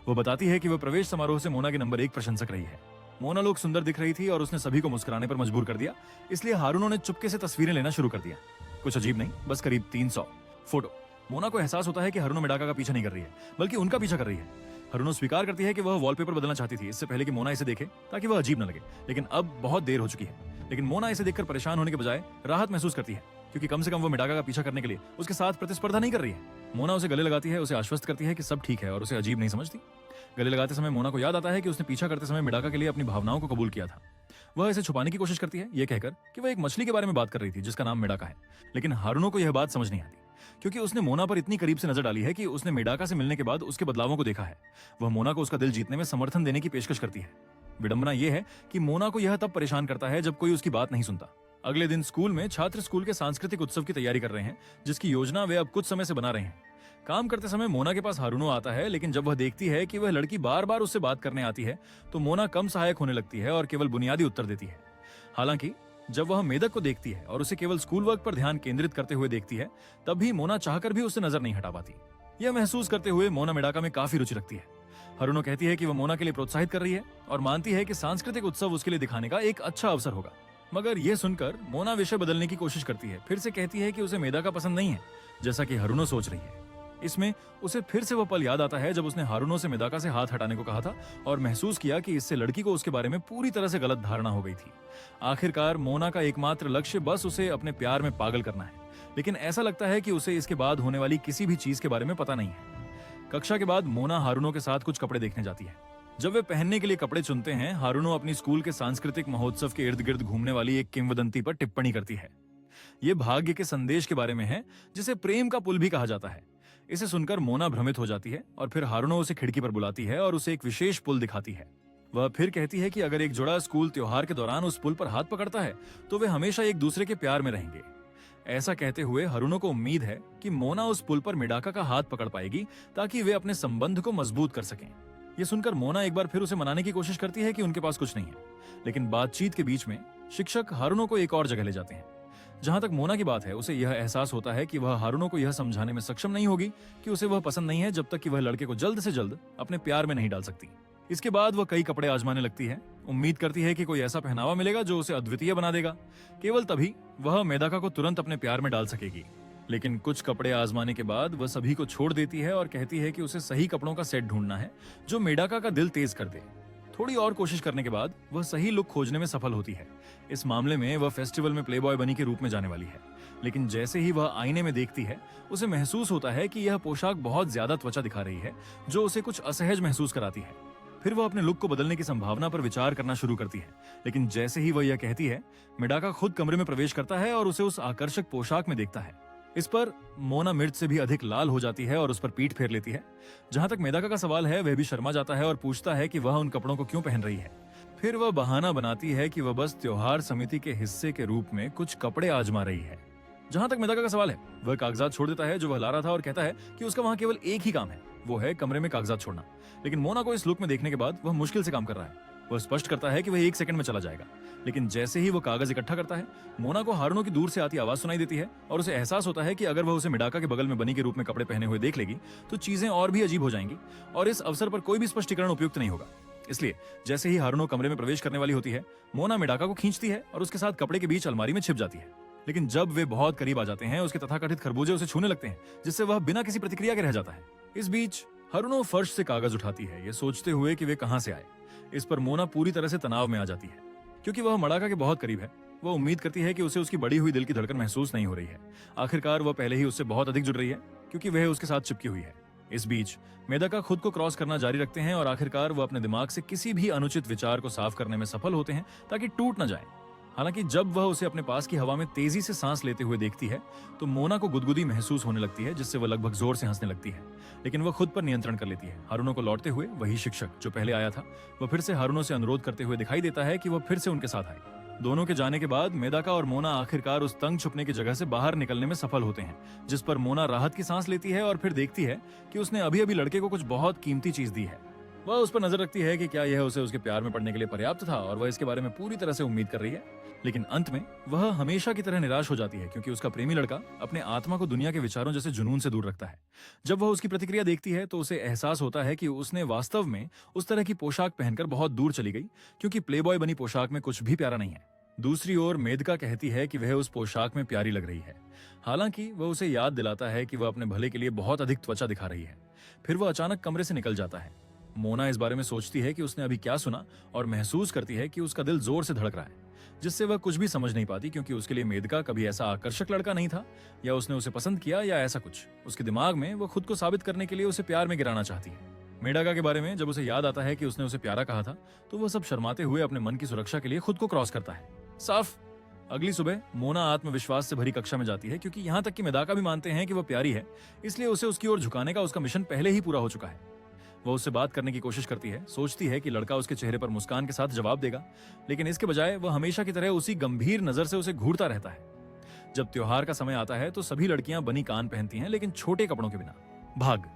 वह बताती है कि वह प्रवेश समारोह से मोना की नंबर 1 प्रशंसक रही है। मोना लोग सुंदर दिख रही थी और उसने सभी को मुस्कुराने पर मजबूर कर दिया, इसलिए हारुनो ने चुपके से तस्वीरें लेना शुरू कर दिया। कुछ अजीब नहीं, बस करीब 300 फोटो। मोना को एहसास होता है कि हारुनो मेडाका का पीछा नहीं कर रही है, बल्कि उनका पीछा कर रही है। हारुनो स्वीकार करती है कि वह वॉलपेपर बदलना चाहती थी, इससे पहले कि मोना इसे देखे, ताकि वह अजीब न लगे, लेकिन अब बहुत देर हो चुकी है। लेकिन मोना इसे देखकर परेशान होने के बजाय राहत महसूस करती है, क्योंकि कम से कम वह मेडाका का पीछा करने के लिए उसके साथ प्रतिस्पर्धा नहीं कर रही है। मोना उसे गले लगाती है, उसे आश्वस्त करती है कि सब ठीक है और उसे अजीब नहीं समझती। गले लगाते समय मोना को याद आता है कि उसने पीछा करते समय मेडाका के लिए अपनी भावनाओं को कबूल किया था। वह इसे छुपाने की कोशिश करती है, यह कहकर कि वह एक मछली के बारे में बात कर रही थी जिसका नाम मेडाका है। लेकिन हारुनो को यह बात समझ नहीं आती, क्योंकि उसने मोना पर इतनी करीब से नजर डाली है कि उसने मेडाका से मिलने के बाद उसके बदलावों को देखा है। वह मोना को उसका दिल जीतने में समर्थन देने की पेशकश करती है। विडंबना यह है कि मोना को यह तब परेशान करता है जब कोई उसकी बात नहीं सुनता। अगले दिन स्कूल में छात्र स्कूल के सांस्कृतिक उत्सव की तैयारी कर रहे हैं, जिसकी योजना वे अब कुछ समय से बना रहे हैं। काम करते समय मोना के पास हारुनो आता है, लेकिन जब वह देखती है कि वह लड़की बार बार उससे बात करने आती है, तो मोना कम सहायक होने लगती है और केवल बुनियादी उत्तर देती है। हालांकि जब वह मेदक को देखती है और उसे केवल स्कूल वर्क पर ध्यान केंद्रित करते हुए देखती है, तब भी मोना चाहकर भी उससे नजर नहीं हटा पाती। यह महसूस करते हुए मोना मेडाका में काफी रुचि रखती है। हारुनो कहती है कि वह मोना के लिए प्रोत्साहित कर रही है और मानती है कि सांस्कृतिक उत्सव उसके लिए दिखाने का एक अच्छा अवसर होगा। मगर यह सुनकर मोना विषय बदलने की कोशिश करती है, फिर से कहती है कि उसे मेदाका पसंद नहीं है, जैसा कि हारुनो सोच रही है। इसमें उसे फिर से वह पल याद आता है जब उसने हारुनो से मेदाका से हाथ हटाने को कहा था और महसूस किया कि इससे लड़की को उसके बारे में पूरी तरह से गलत धारणा हो गई थी। आखिरकार मोना का एकमात्र लक्ष्य बस उसे अपने प्यार में पागल करना है, लेकिन ऐसा लगता है कि उसे इसके बाद होने वाली किसी भी चीज के बारे में पता नहीं है। कक्षा के बाद मोना हारुनो के साथ कुछ कपड़े देखने जाती है। जब वे पहनने के लिए कपड़े चुनते हैं, हारुनो अपनी स्कूल के सांस्कृतिक महोत्सव के इर्द गिर्द घूमने वाली एक किंवदंती पर टिप्पणी करती है। ये भाग्य के संदेश के बारे में है, जिसे प्रेम का पुल भी कहा जाता है। इसे सुनकर मोना भ्रमित हो जाती है और फिर हारुनो उसे खिड़की पर बुलाती है और उसे एक विशेष पुल दिखाती है। वह फिर कहती है कि अगर एक जुड़ा स्कूल त्योहार के दौरान उस पुल पर हाथ पकड़ता है तो वे हमेशा एक दूसरे के प्यार में रहेंगे। ऐसा कहते हुए हारुनो को उम्मीद है कि मोना उस पुल पर मिडाका का हाथ पकड़ पाएगी ताकि वे अपने संबंध को मजबूत कर सकें। ये सुनकर मोना एक बार फिर उसे मनाने की कोशिश करती है कि उनके पास कुछ नहीं है, लेकिन बातचीत के बीच में शिक्षक हारुनो को एक और जगह ले जाते हैं। जहां तक मोना की बात है, उसे यह एहसास होता है कि वह हारुनो को यह समझाने में सक्षम नहीं होगी कि उसे वह पसंद नहीं है जब तक कि वह लड़के को जल्द से जल्द अपने प्यार में नहीं डाल सकती। इसके बाद वह कई कपड़े आजमाने लगती है, उम्मीद करती है कि कोई ऐसा पहनावा मिलेगा जो उसे अद्वितीय बना देगा। केवल तभी वह मेदाका को तुरंत अपने प्यार में डाल सकेगी। लेकिन कुछ कपड़े आजमाने के बाद वह सभी को छोड़ देती है और कहती है कि उसे सही कपड़ों का सेट ढूंढना है जो मेडाका का दिल तेज कर दे। थोड़ी और कोशिश करने के बाद वह सही लुक खोजने में सफल होती है। इस मामले में वह फेस्टिवल में प्लेबॉय बनी के रूप में जाने वाली है, लेकिन जैसे ही वह आईने में देखती है, उसे महसूस होता है कि यह पोशाक बहुत ज्यादा त्वचा दिखा रही है, जो उसे कुछ असहज महसूस कराती है। फिर वह अपने लुक को बदलने की संभावना पर विचार करना शुरू करती है, लेकिन जैसे ही वह यह कहती है, मिडाका खुद कमरे में प्रवेश करता है और उसे उस आकर्षक पोशाक में देखता है। इस पर मोना मिर्च से भी अधिक लाल हो जाती है और उस पर पीठ फेर लेती है। जहां तक मेदाका का सवाल है, वह भी शर्मा जाता है और पूछता है कि वह उन कपड़ों को क्यों पहन रही है। फिर वह बहाना बनाती है कि वह बस त्योहार समिति के हिस्से के रूप में कुछ कपड़े आजमा रही है। जहां तक मेदाका का सवाल है, वह कागजात छोड़ देता है जो वह ला रहा था और कहता है कि उसका वहां केवल एक ही काम है, वो है कमरे में कागजात छोड़ना। लेकिन मोना को इस लुक में देखने के बाद वह मुश्किल से काम कर रहा है। वह स्पष्ट करता है कि वह 1 सेकंड में चला जाएगा, लेकिन जैसे ही वो कागज इकट्ठा करता है, मोना को हारुनो की दूर से आती आवाज सुनाई देती है और उसे एहसास होता है कि अगर वह उसे मिडाका के बगल में बनी के रूप में कपड़े पहने हुए देख लेगी तो चीजें और भी अजीब हो जाएंगी और इस अवसर पर कोई भी स्पष्टीकरण उपयुक्त नहीं होगा। इसलिए जैसे ही हारुनो कमरे में प्रवेश करने वाली होती है, मोना मिडाका को खींचती है और उसके साथ कपड़े के बीच अलमारी में छिप जाती है। लेकिन जब वे बहुत करीब आ जाते हैं, उसके तथाकथित खरबूजे उसे छूने लगते हैं, जिससे वह बिना किसी प्रतिक्रिया के रह जाता है। इस बीच हारुनो फर्श से कागज उठाती है, ये सोचते हुए कि वे कहां से आए। इस पर मोना पूरी तरह से तनाव में आ जाती है, क्योंकि वह मिडाका के बहुत करीब है। वह उम्मीद करती है कि उसे उसकी बढ़ी हुई दिल की धड़कन महसूस नहीं हो रही है। आखिरकार वह पहले ही उससे बहुत अधिक जुड़ रही है, क्योंकि वह उसके साथ चिपकी हुई है। इस बीच मेदाका खुद को क्रॉस करना जारी रखते हैं और आखिरकार वह अपने दिमाग से किसी भी अनुचित विचार को साफ करने में सफल होते हैं ताकि टूट न जाए। हालांकि जब वह उसे अपने पास की हवा में तेजी से सांस लेते हुए देखती है तो मोना को गुदगुदी महसूस होने लगती है, जिससे वह लगभग जोर से हंसने लगती है। लेकिन वह खुद पर नियंत्रण कर लेती है। हारुनो को लौटते हुए वही शिक्षक जो पहले आया था, वह फिर से हारुनो से अनुरोध करते हुए दिखाई देता है कि वह फिर से उनके साथ आए। दोनों के जाने के बाद मेदाका और मोना आखिरकार उस तंग छुपने की जगह से बाहर निकलने में सफल होते हैं, जिस पर मोना राहत की सांस लेती है और फिर देखती है कि उसने अभी अभी लड़के को कुछ बहुत कीमती चीज दी है। वह उस पर नजर रखती है कि क्या यह उसे उसके प्यार में पड़ने के लिए पर्याप्त था और वह इसके बारे में पूरी तरह से उम्मीद कर रही है। लेकिन अंत में वह हमेशा की तरह निराश हो जाती है, क्योंकि उसका प्रेमी लड़का अपने आत्मा को दुनिया के विचारों जैसे जुनून से दूर रखता है। जब वह उसकी प्रतिक्रिया देखती है तो उसे एहसास होता है कि उसने वास्तव में उस तरह की पोशाक पहनकर बहुत दूर चली गई, क्योंकि प्लेबॉय बनी पोशाक में कुछ भी प्यारा नहीं है। दूसरी ओर मेदका कहती है कि वह उस पोशाक में प्यारी लग रही है। हालांकि वह उसे याद दिलाता है कि वह अपने भले के लिए बहुत अधिक त्वचा दिखा रही है। फिर वह अचानक कमरे से निकल जाता है। मोना इस बारे में सोचती है कि उसने अभी क्या सुना और महसूस करती है कि उसका दिल जोर से धड़क रहा है, जिससे वह कुछ भी समझ नहीं पाती, क्योंकि उसके लिए मेदका कभी ऐसा आकर्षक लड़का नहीं था, या उसने उसे पसंद किया या ऐसा कुछ। उसके दिमाग में वो खुद को साबित करने के लिए उसे प्यार में गिराना चाहती है। मेडाका के बारे में जब उसे याद आता है कि उसने उसे प्यारा कहा था, तो वह सब शर्माते हुए अपने मन की सुरक्षा के लिए खुद को क्रॉस करता है। साफ अगली सुबह मोना आत्मविश्वास से भरी कक्षा में जाती है, क्योंकि यहाँ तक कि मेदाका भी मानते हैं कि वह प्यारी है, इसलिए उसे उसकी ओर झुकाने का उसका मिशन पहले ही पूरा हो चुका है। वह उससे बात करने की कोशिश करती है, सोचती है कि लड़का उसके चेहरे पर मुस्कान के साथ जवाब देगा, लेकिन इसके बजाय वह हमेशा की तरह उसी गंभीर नजर से उसे घूरता रहता है। जब त्योहार का समय आता है तो सभी लड़कियां बनी कान पहनती हैं, लेकिन छोटे कपड़ों के बिना। भाग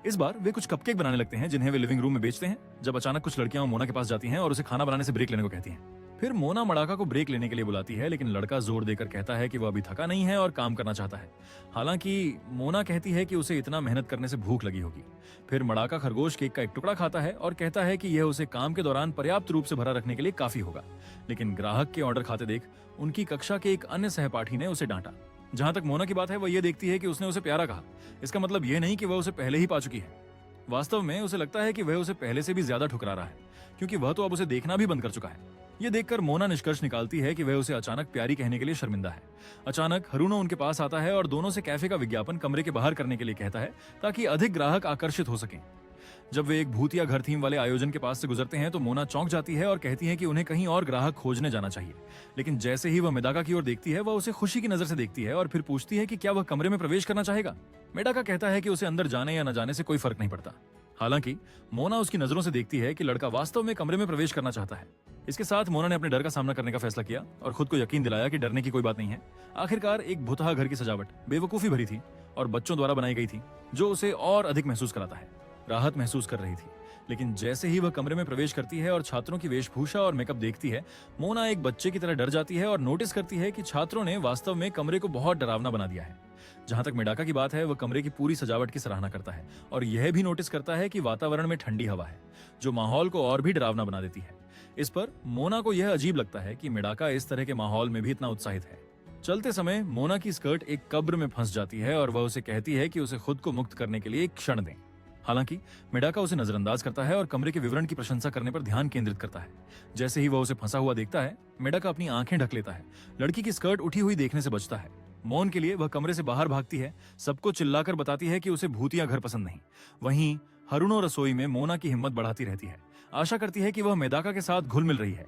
इस बार वे कुछ कपकेक बनाने लगते हैं, जिन्हें वे लिविंग रूम में बेचते हैं। जब अचानक कुछ लड़कियां मोना के पास जाती हैं और उसे खाना बनाने से ब्रेक लेने को कहती हैं। फिर मोना मिडाका को ब्रेक लेने के लिए बुलाती है, लेकिन लड़का जोर देकर कहता है कि वह अभी थका नहीं है और काम करना चाहता है। हालांकि मोना कहती है कि उसे इतना मेहनत करने से भूख लगी होगी। फिर मिडाका खरगोश केक का एक टुकड़ा खाता है और कहता है कि यह उसे काम के दौरान पर्याप्त रूप से भरा रखने के लिए काफी होगा। लेकिन ग्राहक के ऑर्डर खाते देख उनकी कक्षा के एक अन्य सहपाठी ने उसे डांटा। जहां तक मोना की बात है, वह यह देखती है कि उसने उसे प्यारा कहा। इसका मतलब यह नहीं कि वह उसे पहले ही पा चुकी है। वास्तव में उसे लगता है कि वह उसे पहले से भी ज्यादा ठुकरा रहा है, क्योंकि वह तो अब उसे देखना भी बंद कर चुका है। यह देखकर मोना निष्कर्ष निकालती है कि वह उसे अचानक प्यारी कहने के लिए शर्मिंदा है। अचानक हारुनो उनके पास आता है और दोनों से कैफे का विज्ञापन कमरे के बाहर करने के लिए कहता है, ताकि अधिक ग्राहक आकर्षित हो सकें। जब वे एक भूतिया घर थीम वाले आयोजन के पास से गुजरते हैं तो मोना चौंक जाती है और कहती है कि उन्हें कहीं और ग्राहक खोजने जाना चाहिए। लेकिन जैसे ही वह मेडाका की ओर देखती है, वह उसे खुशी की नजर से देखती है और फिर पूछती है कि क्या वह कमरे में प्रवेश करना चाहेगा। मेडाका कहता है कि उसे अंदर जाने या न जाने से कोई फर्क नहीं पड़ता। हालांकि मोना उसकी नजरों से देखती है कि लड़का वास्तव में कमरे में प्रवेश करना चाहता है। इसके साथ मोना ने अपने डर का सामना करने का फैसला किया और खुद को यकीन दिलाया कि डरने की कोई बात नहीं है। आखिरकार एक भुतहा घर की सजावट बेवकूफी भरी थी और बच्चों द्वारा बनाई गई थी, जो उसे और अधिक महसूस कराता है। राहत महसूस कर रही थी। लेकिन जैसे ही वह कमरे में प्रवेश करती है और छात्रों की वेशभूषा और मेकअप देखती है, मोना एक बच्चे की तरह डर जाती है और नोटिस करती है कि छात्रों ने वास्तव में कमरे को बहुत डरावना बना दिया है। जहां तक मेडाका की बात है, वह कमरे की पूरी सजावट की सराहना करता है और यह भी नोटिस करता है कि वातावरण में ठंडी हवा है, जो माहौल को और भी डरावना बना देती है। इस पर मोना को यह अजीब लगता है कि मेडाका इस तरह के माहौल में भी इतना उत्साहित है। चलते समय मोना की स्कर्ट एक कब्र में फंस जाती है और वह उसे कहती है कि उसे खुद को मुक्त करने के लिए एक क्षण दें। हालांकि मेडाका उसे नजरअंदाज करता है और कमरे के विवरण की प्रशंसा करने पर ध्यान केंद्रित करता है। जैसे ही वह उसे फंसा हुआ देखता है, मेडाका अपनी आंखें ढक लेता है। लड़की की स्कर्ट उठी हुई देखने से बचता है। मौन के लिए वह कमरे से बाहर भागती है, सबको चिल्लाकर बताती है कि उसे भूतिया घर पसंद नहीं। वहीं हरुनो रसोई में मोना की हिम्मत बढ़ाती रहती है, आशा करती है कि वह मेडाका के साथ घुल मिल रही है।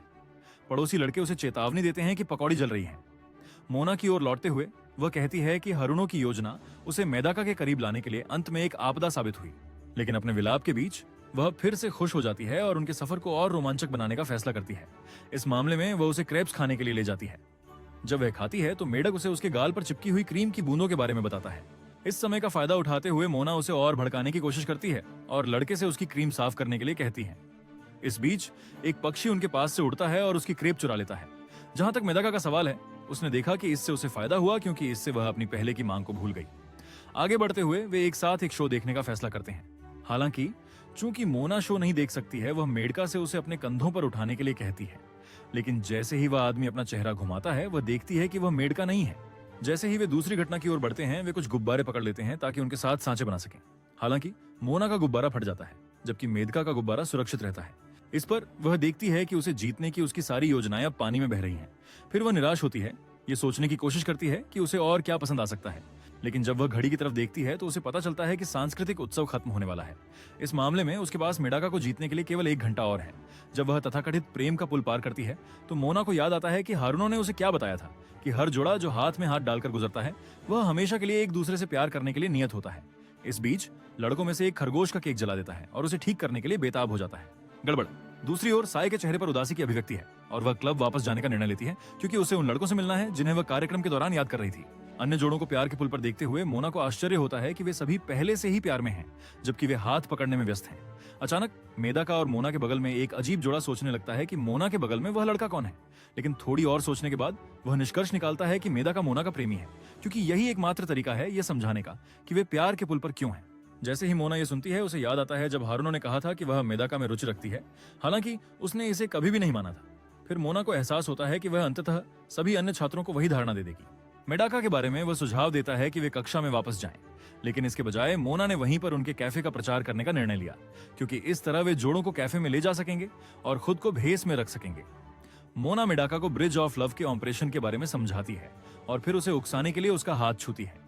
पड़ोसी लड़के उसे चेतावनी देते हैं कि पकौड़ी जल रही है। मोना की ओर लौटते हुए वह कहती है कि हरुनो की योजना उसे मेडाका के करीब लाने के लिए अंत में एक आपदा साबित हुई। लेकिन अपने विलाप के बीच वह फिर से खुश हो जाती है और उनके सफर को और रोमांचक बनाने का फैसला करती है। इस मामले में वह उसे क्रेप्स खाने के लिए ले जाती है। जब वह खाती है तो मेढक उसे उसके गाल पर चिपकी हुई क्रीम की बूंदों के बारे में बताता है। इस समय का फायदा उठाते हुए मोना उसे और भड़काने की कोशिश करती है और लड़के से उसकी क्रीम साफ करने के लिए कहती है। इस बीच एक पक्षी उनके पास से उड़ता है और उसकी क्रेप चुरा लेता है। जहां तक मेडाका का सवाल है, उसने देखा कि इससे उसे फायदा हुआ क्योंकि इससे वह अपनी पहले की मांग को भूल गई। आगे बढ़ते हुए वे एक साथ एक शो देखने का फैसला करते हैं। हालांकि चूंकि मोना शो नहीं देख सकती है, वह मेडका से उसे अपने कंधों पर उठाने के लिए कहती है। लेकिन जैसे ही वह आदमी अपना चेहरा घुमाता है, वह देखती है कि वह मेडका नहीं है। जैसे ही वे दूसरी घटना की ओर बढ़ते हैं, वे कुछ गुब्बारे पकड़ लेते हैं ताकि उनके साथ सांचे बना सकें। हालांकि मोना का गुब्बारा फट जाता है, जबकि मेडका का गुब्बारा सुरक्षित रहता है। इस पर वह देखती है कि उसे जीतने की उसकी सारी योजनाएं अब पानी में बह रही हैं। फिर वह निराश होती है, ये सोचने की कोशिश करती है कि उसे और क्या पसंद आ सकता है। लेकिन जब वह घड़ी की तरफ देखती है तो उसे पता चलता है कि सांस्कृतिक उत्सव खत्म होने वाला है। इस मामले में उसके पास मेडाका को जीतने के लिए केवल 1 घंटा और है। जब वह तथाकथित प्रेम का पुल पार करती है तो मोना को याद आता है कि हारुनो ने उसे क्या बताया था कि हर जोड़ा जो हाथ में हाथ डालकर गुजरता है, वह हमेशा के लिए एक दूसरे से प्यार करने के लिए नियत होता है। इस बीच लड़कों में से एक खरगोश का केक जला देता है और उसे ठीक करने के लिए बेताब हो जाता है। गड़बड़। दूसरी ओर साय के चेहरे पर उदासी की अभिव्यक्ति है और वह क्लब वापस जाने का निर्णय लेती है क्योंकि उसे उन लड़कों से मिलना है जिन्हें वह कार्यक्रम के दौरान याद कर रही थी। अन्य जोड़ों को प्यार के पुल पर देखते हुए मोना को आश्चर्य होता है कि वे सभी पहले से ही प्यार में हैं, जबकि वे हाथ पकड़ने में व्यस्त हैं। अचानक मेडाका और मोना के बगल में एक अजीब जोड़ा सोचने लगता है कि मोना के बगल में वह लड़का कौन है। लेकिन थोड़ी और सोचने के बाद वह निष्कर्ष निकालता है कि मेडाका मोना का प्रेमी है, क्योंकि यही एकमात्र तरीका है यह समझाने का कि वे प्यार के पुल पर क्यों हैं। जैसे ही मोना ये सुनती है, उसे याद आता है जब हारुनो ने कहा था कि वह मेडाका में रुचि रखती है, हालांकि उसने इसे कभी भी नहीं माना था। फिर मोना को एहसास होता है कि वह अंततः सभी अन्य छात्रों को वही धारणा दे देगी। मेडाका के बारे में वह सुझाव देता है कि वे कक्षा में वापस जाएं, लेकिन इसके बजाय मोना ने वहीं पर उनके कैफे का प्रचार करने का निर्णय लिया, क्योंकि इस तरह वे जोड़ों को कैफे में ले जा सकेंगे और खुद को भेस में रख सकेंगे। मोना मेडाका को ब्रिज ऑफ लव के ऑपरेशन के बारे में समझाती है और फिर उसे उकसाने के लिए उसका हाथ छूती है।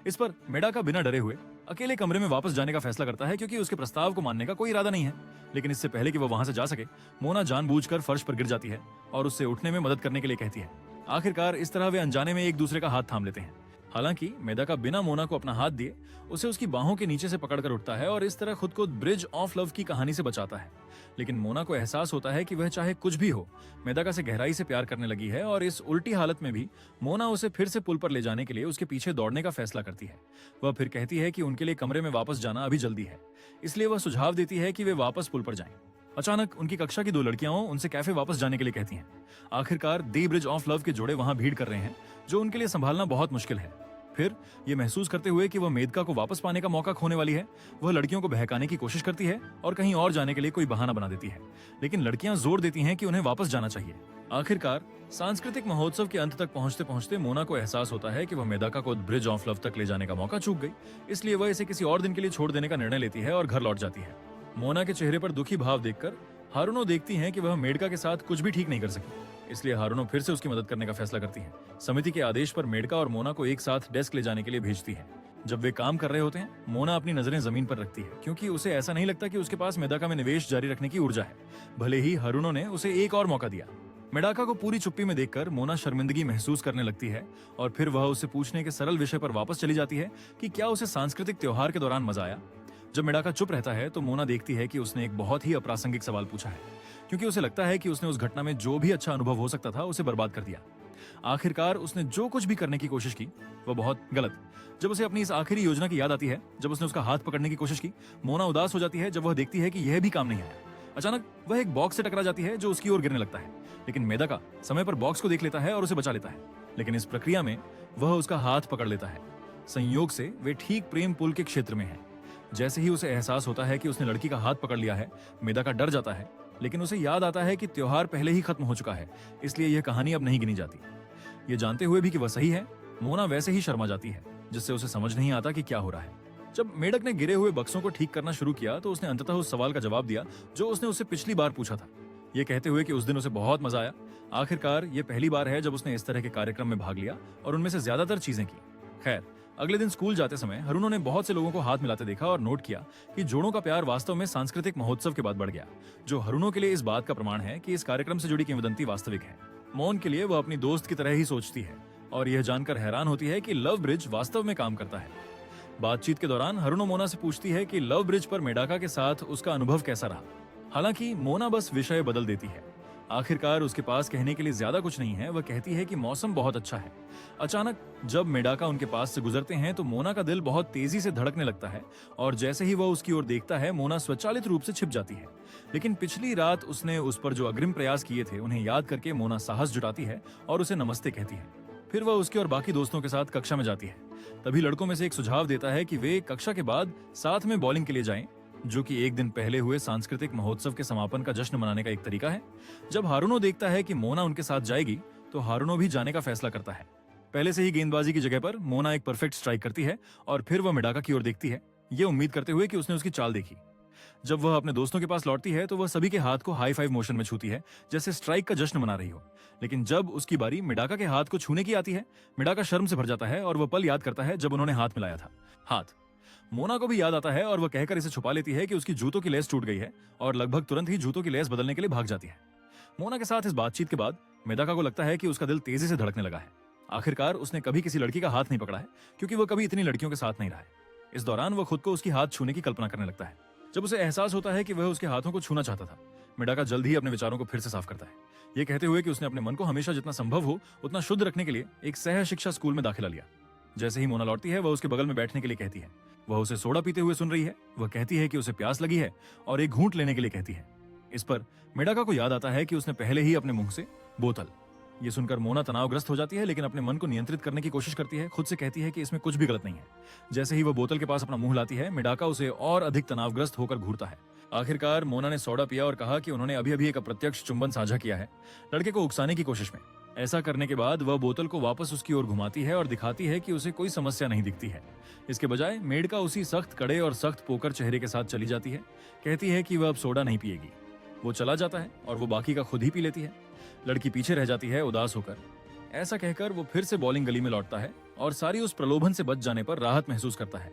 इस पर मेडाका बिना डरे हुए अकेले कमरे में वापस जाने का फैसला करता है, क्योंकि उसके प्रस्ताव को मानने का कोई इरादा नहीं है। लेकिन इससे पहले कि वह वहां से जा सके, मोना जानबूझकर फर्श पर गिर जाती है और उससे उठने में मदद करने के लिए कहती है। आखिरकार इस तरह वे अनजाने में एक दूसरे का हाथ थाम लेते हैं। हालांकि मेडाका बिना मोना को अपना हाथ दिए उसे उसकी बाहों के नीचे से पकड़कर उठता है और इस तरह खुद को ब्रिज ऑफ लव की कहानी से बचाता है। लेकिन मोना को एहसास होता है कि वह चाहे कुछ भी हो, मेडाका से गहराई से प्यार करने लगी है और इस उल्टी हालत में भी मोना उसे फिर से पुल पर ले जाने के लिए उसके पीछे दौड़ने का फैसला करती है। वह फिर कहती है कि उनके लिए कमरे में वापस जाना अभी जल्दी है, इसलिए वह सुझाव देती है कि वे वापस पुल पर जाएं। अचानक उनकी कक्षा की 2 लड़कियां उनसे कैफे वापस जाने के लिए कहती हैं। आखिरकार दी ब्रिज ऑफ लव के जोड़े वहां भीड़ कर रहे हैं, जो उनके लिए संभालना बहुत मुश्किल है। फिर ये महसूस करते हुए कि वह मेडका को वापस पाने का मौका खोने वाली है, वह लड़कियों को बहकाने की कोशिश करती है और कहीं और जाने के लिए कोई बहाना बना देती है। लेकिन लड़कियां जोर देती हैं कि उन्हें वापस जाना चाहिए। आखिरकार सांस्कृतिक महोत्सव के अंत तक पहुंचते पहुंचते मोना को एहसास होता है कि वह मेडाका को ब्रिज ऑफ लव तक ले जाने का मौका चूक गई, इसलिए वह इसे किसी और दिन के लिए छोड़ देने का निर्णय लेती है और घर लौट जाती है। मोना के चेहरे पर दुखी भाव देखकर हारुनो देखती हैं कि वह मेडका के साथ कुछ भी ठीक नहीं कर सकी, इसलिए हारुनो फिर से उसकी मदद करने का फैसला करती है। समिति के आदेश पर मेडका और मोना को एक साथ डेस्क ले जाने के लिए भेजती है। जब वे काम कर रहे होते हैं, मोना अपनी नजरें जमीन पर रखती है क्योंकि उसे ऐसा नहीं लगता कि उसके पास मेदाका में निवेश जारी रखने की ऊर्जा है, भले ही हरुनो ने उसे एक और मौका दिया। मेडाका को पूरी चुप्पी में देखकर मोना शर्मिंदगी महसूस करने लगती है और फिर वह उसे पूछने के सरल विषय पर वापस चली जाती है कि क्या उसे सांस्कृतिक त्योहार के दौरान मजा आया। जब मेडाका चुप रहता है तो मोना देखती है कि उसने एक बहुत ही अप्रासंगिक सवाल पूछा है, क्योंकि उसे लगता है कि उसने उस घटना में जो भी अच्छा अनुभव हो सकता था उसे बर्बाद कर दिया। आखिरकार उसने जो कुछ भी करने की कोशिश की वह बहुत गलत। जब उसे अपनी इस आखिरी योजना की याद आती है, जब उसने उसका हाथ पकड़ने की कोशिश की, मोना उदास हो जाती है जब वह देखती है कि यह भी काम नहीं आया। अचानक वह एक बॉक्स से टकरा जाती है जो उसकी ओर गिरने लगता है, लेकिन मेदाका समय पर बॉक्स को देख लेता है और उसे बचा लेता है। लेकिन इस प्रक्रिया में वह उसका हाथ पकड़ लेता है। संयोग से वे ठीक प्रेम पुल के क्षेत्र में हैं। जैसे ही उसे एहसास होता है कि उसने लड़की का हाथ पकड़ लिया है, मेदाका डर जाता है, लेकिन उसे याद आता है कि त्योहार पहले ही खत्म हो चुका है, इसलिए यह कहानी अब नहीं गिनी जाती। ये जानते हुए भी कि वह सही है, मोना वैसे ही शर्मा जाती है, जिससे उसे समझ नहीं आता कि क्या हो रहा है। जब मेढक ने गिरे हुए बक्सों को ठीक करना शुरू किया तो उसने अंततः उस सवाल का जवाब दिया जो उसने उससे पिछली बार पूछा था, ये कहते हुए कि उस दिन उसे बहुत मजा आया। आखिरकार ये पहली बार है जब उसने इस तरह के कार्यक्रम में भाग लिया और उनमें से ज्यादातर चीजें की। खैर, अगले दिन स्कूल जाते समय हरुनो ने बहुत से लोगों को हाथ मिलाते देखा और नोट किया कि जोड़ों का प्यार वास्तव में सांस्कृतिक महोत्सव के बाद बढ़ गया, जो हरुनो के लिए इस बात का प्रमाण है कि इस कार्यक्रम से जुड़ी किंवदंती वास्तविक है। मोन के लिए वह अपनी दोस्त की तरह ही सोचती है और यह जानकर हैरान होती है कि लव ब्रिज वास्तव में काम करता है। बातचीत के दौरान हरुनो मोना से पूछती है कि लव ब्रिज पर मेडाका के साथ उसका अनुभव कैसा रहा। हालांकि मोना बस विषय बदल देती है। आखिरकार उसके पास कहने के लिए ज्यादा कुछ नहीं है। वह कहती है कि मौसम बहुत अच्छा है। अचानक जब मेडाका उनके पास से गुजरते हैं तो मोना का दिल बहुत तेजी से धड़कने लगता है और जैसे ही वह उसकी ओर देखता है, मोना स्वचालित रूप से छिप जाती है। लेकिन पिछली रात उसने उस पर जो अग्रिम प्रयास किए थे उन्हें याद करके मोना साहस जुटाती है और उसे नमस्ते कहती है। फिर वह उसके और बाकी दोस्तों के साथ कक्षा में जाती है। तभी लड़कों में से एक सुझाव देता है कि वे कक्षा के बाद साथ में बॉलिंग के लिए जाएं, जो कि एक दिन पहले हुए सांस्कृतिक महोत्सव के समापन का जश्न मनाने का एक तरीका है। जब हारुनो देखता है कि मोना उनके साथ जाएगी तो हारुनो भी जाने का फैसला करता है। पहले से ही गेंदबाजी की जगह पर मोना एक परफेक्ट स्ट्राइक करती है और फिर वह मेडाका की ओर देखती है, ये उम्मीद करते हुए कि उसने उसकी चाल देखी। जब वह अपने दोस्तों के पास लौटती है तो वह सभी के हाथ को हाई फाइव मोशन में छूती है, जैसे स्ट्राइक का जश्न मना रही हो। लेकिन जब उसकी बारी मेडाका के हाथ को छूने की आती है, मेडाका शर्म से भर जाता है और वह पल याद करता है जब उन्होंने हाथ मिलाया था। हाथ मोना को भी याद आता है और वह कहकर इसे छुपा लेती है कि उसकी जूतों की लेस टूट गई है और लगभग तुरंत ही जूतों की लेस बदलने के लिए भाग जाती है। मोना के साथ इस बातचीत के बाद मेडाका को लगता है कि उसका दिल तेजी से धड़कने लगा है। आखिरकार उसने कभी किसी लड़की का हाथ नहीं पकड़ा है, क्योंकि वह कभी इतनी लड़कियों के साथ नहीं रहा है। इस दौरान वह खुद को उसकी हाथ छूने की कल्पना करने लगता है। जब उसे एहसास होता है कि वह उसके हाथों को छूना चाहता था, मेडाका जल्द ही अपने विचारों को फिर से साफ करता है, ये कहते हुए कि उसने अपने मन को हमेशा जितना संभव हो उतना शुद्ध रखने के लिए एक सह शिक्षा स्कूल में दाखिला लिया। जैसे ही मोना लौटती है, वह उसके बगल में बैठने के लिए कहती है। वह उसे सोडा पीते हुए सुन रही है। वह कहती है कि उसे प्यास लगी है और एक घूंट लेने के लिए कहती है। इस पर मेडाका को याद आता है कि उसने पहले ही अपने मुंह से बोतल। ये सुनकर मोना तनावग्रस्त हो जाती है, लेकिन अपने मन को नियंत्रित करने की कोशिश करती है। खुद से कहती है कि इसमें कुछ भी गलत नहीं है। जैसे ही वह बोतल के पास अपना मुंह लाती है, मेडाका उसे और अधिक तनावग्रस्त होकर घूरता है। आखिरकार मोना ने सोडा पिया और कहा कि उन्होंने अभी अभी एक अप्रत्यक्ष चुंबन साझा किया है, लड़के को उकसाने की कोशिश में। ऐसा करने के बाद वह बोतल को वापस उसकी ओर घुमाती है और दिखाती है कि उसे कोई समस्या नहीं दिखती है। इसके बजाय मेडका उसी सख्त कड़े और सख्त पोकर चेहरे के साथ चली जाती है। कहती है कि वह अब सोडा नहीं पिएगी। वो चला जाता है और वो बाकी का खुद ही पी लेती है। लड़की पीछे रह जाती है उदास होकर। ऐसा कहकर वो फिर से बॉलिंग गली में लौटता है और सारी उस प्रलोभन से बच जाने पर राहत महसूस करता है।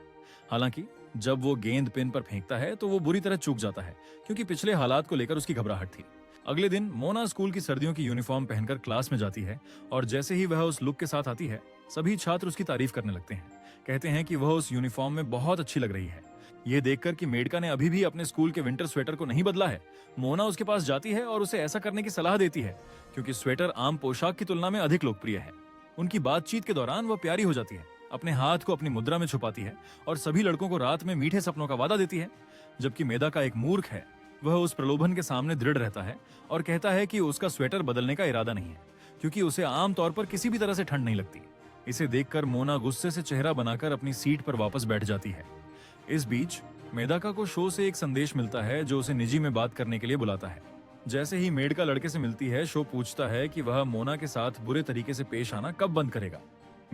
हालांकि जब वो गेंद पिन पर फेंकता है तो वो बुरी तरह चूक जाता है, क्योंकि पिछले हालात को लेकर उसकी घबराहट थी। अगले दिन मोना स्कूल की सर्दियों की यूनिफॉर्म पहनकर क्लास में जाती है और जैसे ही वह उस लुक के साथ आती है, सभी छात्र उसकी तारीफ करने लगते हैं। कहते हैं कि वह उस यूनिफॉर्म में बहुत अच्छी लग रही है। ये देखकर कि मेडका ने अभी भी अपने स्कूल के विंटर स्वेटर को नहीं बदला है, मोना उसके पास जाती है और उसे ऐसा करने की सलाह देती है, क्योंकि स्वेटर आम पोशाक की तुलना में अधिक लोकप्रिय है। उनकी बातचीत के दौरान वह प्यारी हो जाती है, अपने हाथ को अपनी मुद्रा में छुपाती है और सभी लड़कों को रात में मीठे सपनों का वादा देती है। जबकि मेडका एक मूर्ख है, वह उस प्रलोभन के सामने दृढ़ रहता है और कहता है कि उसका स्वेटर बदलने का इरादा नहीं है, क्योंकि उसे आमतौर पर किसी भी तरह से ठंड नहीं लगती। इसे देखकर मोना गुस्से से चेहरा बनाकर अपनी सीट पर वापस बैठ जाती है। इस बीच मेडका को शो से एक संदेश मिलता है जो उसे निजी में बात करने के लिए बुलाता है। जैसे ही मेडका लड़के से मिलती है, शो पूछता है कि वह मोना के साथ बुरे तरीके से पेश आना कब बंद करेगा।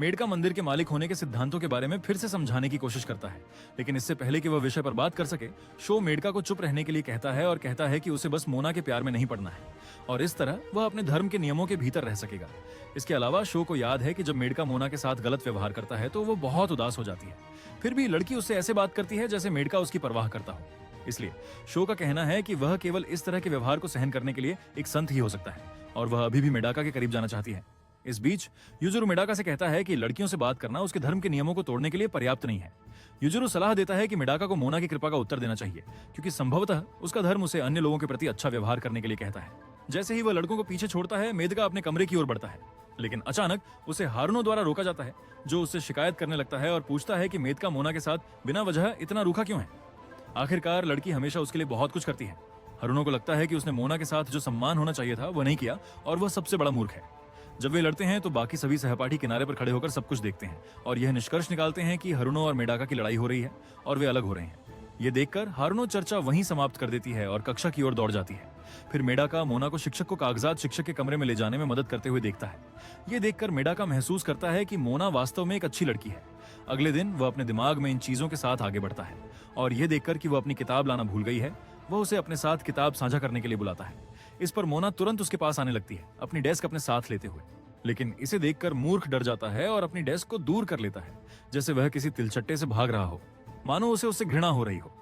मेडका मंदिर के मालिक होने के सिद्धांतों के बारे में फिर से समझाने की कोशिश करता है, लेकिन इससे पहले कि वह विषय पर बात कर सके, शो मेडका को चुप रहने के लिए कहता है और कहता है कि उसे बस मोना के प्यार में नहीं पड़ना है और इस तरह वह अपने धर्म के नियमों के भीतर रह सकेगा। इसके अलावा शो को याद है कि जब मेडका मोना के साथ गलत व्यवहार करता है तो वो बहुत उदास हो जाती है। फिर भी लड़की उससे ऐसे बात करती है जैसे मेडका उसकी परवाह करता हो। इसलिए शो का कहना है कि वह केवल इस तरह के व्यवहार को सहन करने के लिए एक संत ही हो सकता है और वह अभी भी मेडाका के करीब जाना चाहती है। इस बीच युजुरु मेडाका से कहता है कि लड़कियों से बात करना उसके धर्म के नियमों को तोड़ने के लिए पर्याप्त नहीं है। युजुरु सलाह देता है कि मेडाका को मोना की कृपा का उत्तर देना चाहिए, क्योंकि संभवतः उसका धर्म उसे अन्य लोगों के प्रति अच्छा व्यवहार करने के लिए कहता है। जैसे ही वह लड़कों को पीछे छोड़ता है, मेदका अपने कमरे की ओर बढ़ता है, लेकिन अचानक उसे हारुनो द्वारा रोका जाता है, जो उससे शिकायत करने लगता है और पूछता है कि मेदका मोना के साथ बिना वजह इतना रूखा क्यों है। आखिरकार लड़की हमेशा उसके लिए बहुत कुछ करती है। हारुनो को लगता है कि उसने मोना के साथ जो सम्मान होना चाहिए था वह नहीं किया और वह सबसे बड़ा मूर्ख है। जब वे लड़ते हैं तो बाकी सभी सहपाठी किनारे पर खड़े होकर सब कुछ देखते हैं और यह निष्कर्ष निकालते हैं कि हारुनो और मेडाका की लड़ाई हो रही है और वे अलग हो रहे हैं। ये देखकर हारुनो चर्चा वहीं समाप्त कर देती है और कक्षा की ओर दौड़ जाती है। फिर मेडाका मोना को शिक्षक को कागजात शिक्षक के कमरे में ले जाने में मदद करते हुए देखता है। ये देखकर मेडाका महसूस करता है कि मोना वास्तव में एक अच्छी लड़की है। अगले दिन वह अपने दिमाग में इन चीजों के साथ आगे बढ़ता है और यह देखकर कि वह अपनी किताब लाना भूल गई है, वह उसे अपने साथ किताब साझा करने के लिए बुलाता है। इस पर मोना तुरंत उसके पास आने लगती है, अपनी डेस्क अपने साथ लेते हुए, लेकिन इसे देखकर मूर्ख डर जाता है और अपनी डेस्क को दूर कर लेता है, जैसे वह किसी तिलचट्टे से भाग रहा हो, मानो उसे उससे घृणा हो रही हो।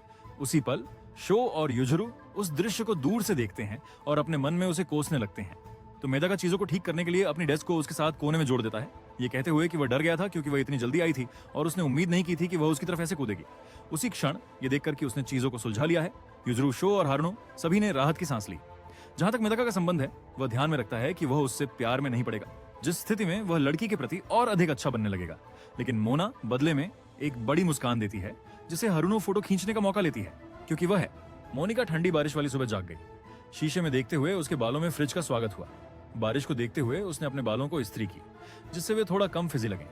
उसी पल शो और युजुरु उस दृश्य को दूर से देखते हैं और अपने मन में उसे कोसने लगते हैं। तो मेडका चीजों को ठीक करने के लिए अपनी डेस्क को उसके साथ कोने में जोड़ देता है, ये कहते हुए कि वह डर गया था क्योंकि वह इतनी जल्दी आई थी और उसने उम्मीद नहीं की थी कि वह उसकी तरफ ऐसे कूदेगी। उसी क्षण ये देखकर कि उसने चीजों को सुलझा लिया है, युजुरु, शो और हारुनो सभी ने राहत की सांस ली। जहां तक मेडका का संबंध है, वह ध्यान में रखता है कि वह उससे प्यार में नहीं पड़ेगा, जिस स्थिति में वह लड़की के प्रति और अधिक अच्छा बनने लगेगा। लेकिन मोना बदले में एक बड़ी मुस्कान देती है, जिसे हारुनो फोटो खींचने का मौका लेती है, क्योंकि वह है। मोनिका ठंडी बारिश वाली सुबह जाग गई। शीशे में देखते हुए उसके बालों में फ्रिज का स्वागत हुआ। बारिश को देखते हुए उसने अपने बालों को इस्त्री की, जिससे वे थोड़ा कम फिजी लगे।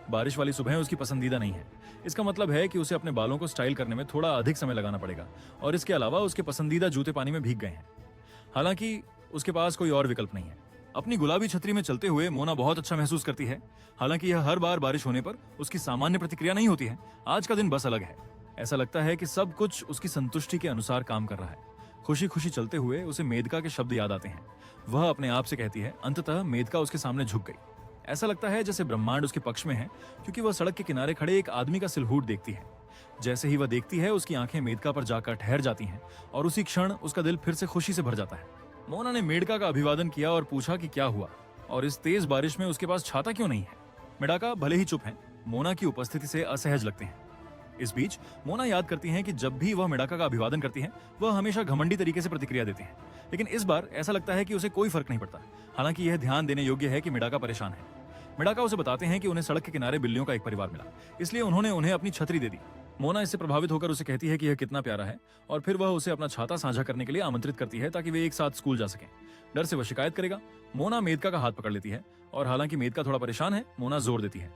बारिश वाली सुबह उसकी पसंदीदा नहीं है। इसका मतलब है कि उसे अपने बालों को स्टाइल करने में थोड़ा अधिक समय लगाना पड़ेगा और इसके अलावा उसके पसंदीदा जूते पानी में भीग गए हैं। हालांकि उसके पास कोई और विकल्प नहीं है। अपनी गुलाबी छतरी में चलते हुए मोना बहुत अच्छा महसूस करती है। हालांकि यह हर बार बारिश होने पर उसकी सामान्य प्रतिक्रिया नहीं होती है। आज का दिन बस अलग है। ऐसा लगता है कि सब कुछ उसकी संतुष्टि के अनुसार काम कर रहा है। खुशी खुशी चलते हुए उसे मेदका के शब्द याद आते हैं। वह अपने आप से कहती है, अंततः मेदका उसके सामने झुक गई। ऐसा लगता है जैसे ब्रह्मांड उसके पक्ष में है, क्योंकि वह सड़क के किनारे खड़े एक आदमी का सिलहूट देखती है। जैसे ही वह देखती है, उसकी आंखें मेदका पर जाकर ठहर जाती हैं और उसी क्षण उसका दिल फिर से खुशी से भर जाता है। मोना ने मेडका का अभिवादन किया और पूछा कि क्या हुआ और इस तेज बारिश में उसके पास छाता क्यों नहीं है। मेडका भले ही चुप है, मोना की उपस्थिति से असहज लगते हैं। इस बीच मोना याद करती हैं कि जब भी वह मेडका का अभिवादन करती हैं, वह हमेशा घमंडी तरीके से प्रतिक्रिया देते हैं, लेकिन इस बार ऐसा लगता है कि उसे कोई फर्क नहीं पड़ता। हालांकि यह ध्यान देने योग्य है कि मेडका परेशान है। मेडका उसे बताते हैं कि उन्हें सड़क के किनारे बिल्लियों का एक परिवार मिला, इसलिए उन्होंने उन्हें अपनी छतरी दे दी। मोना इससे प्रभावित होकर उसे कहती है कि यह कितना प्यारा है और फिर वह उसे अपना छाता साझा करने के लिए आमंत्रित करती है ताकि वे एक साथ स्कूल जा सकें। डर से वह शिकायत करेगा। मोना मेदका का हाथ पकड़ लेती है और हालांकि मेदका थोड़ा परेशान है, मोना जोर देती है।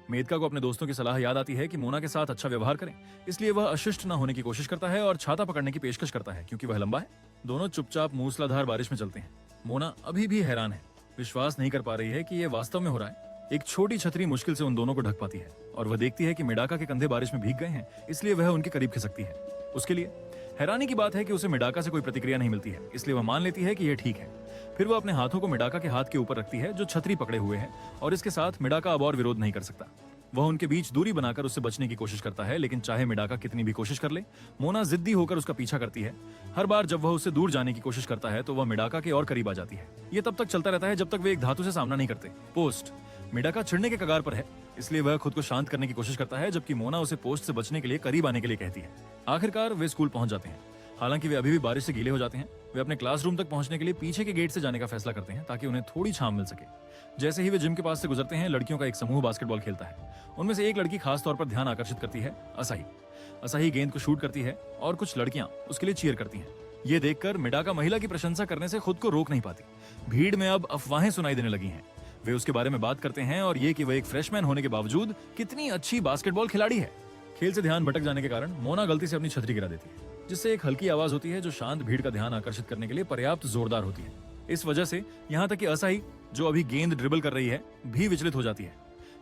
मेदका को अपने दोस्तों की सलाह याद आती है कि मोना के साथ अच्छा व्यवहार करें, इसलिए वह अशिष्ट न होने की कोशिश करता है और छाता पकड़ने की पेशकश करता है क्योंकि वह लंबा है। दोनों चुपचाप मूसलाधार बारिश में चलते हैं। मोना अभी भी हैरान है, विश्वास नहीं कर पा रही है कि यह वास्तव में हो रहा है। एक छोटी छतरी मुश्किल से उन दोनों को ढक पाती है और वह देखती है कि मेडाका के कंधे बारिश में भीग गए हैं, इसलिए वह उनके करीब खिसकती है। उसके लिए हैरानी की बात है कि उसे मेडाका से कोई प्रतिक्रिया नहीं मिलती है, इसलिए वह मान लेती है कि यह ठीक है। फिर वह अपने हाथों को मेडाका के हाथ के ऊपर रखती है जो छतरी पकड़े हुए है और इसके साथ मेडाका अब और विरोध नहीं कर सकता। वह उनके बीच दूरी बनाकर उससे बचने की कोशिश करता है, लेकिन चाहे मेडाका कितनी भी कोशिश कर ले, मोना जिद्दी होकर उसका पीछा करती है। हर बार जब वह उससे दूर जाने की कोशिश करता है तो वह मेडाका के और करीब आ जाती है। यह तब तक चलता रहता है जब तक वे एक धातु से सामना नहीं करते। पोस्ट मेडाका छिड़ने के कगार पर है, इसलिए वह खुद को शांत करने की कोशिश करता है, जबकि मोना उसे पोस्ट से बचने के लिए करीब आने के लिए कहती है। आखिरकार वे स्कूल पहुंच जाते हैं। हालांकि वे अभी भी बारिश से गीले हो जाते हैं। वे अपने क्लासरूम तक पहुंचने के लिए पीछे के गेट से जाने का फैसला करते हैं ताकि उन्हें थोड़ी छांव मिल सके। जैसे ही वे जिम के पास से गुजरते हैं, लड़कियों का एक समूह बास्केटबॉल खेलता है। उनमें से एक लड़की खास तौर पर ध्यान आकर्षित करती है, असाही। असाही गेंद को शूट करती है और कुछ लड़कियां उसके लिए चीयर करती हैं। ये देखकर मेडाका महिला की प्रशंसा करने से खुद को रोक नहीं पाती। भीड़ में अब अफवाहें सुनाई देने लगी हैं। वे उसके बारे में बात करते हैं और ये कि वह एक फ्रेशमैन होने के बावजूद कितनी अच्छी बास्केटबॉल खिलाड़ी है। खेल से ध्यान भटक जाने के कारण मोना गलती से अपनी छतरी गिरा देती है, जिससे एक हल्की आवाज होती है जो शांत भीड़ का ध्यान आकर्षित करने के लिए पर्याप्त जोरदार होती है। इस वजह से यहाँ तक कि असाही, जो अभी गेंद ड्रिबल कर रही है, भी विचलित हो जाती है।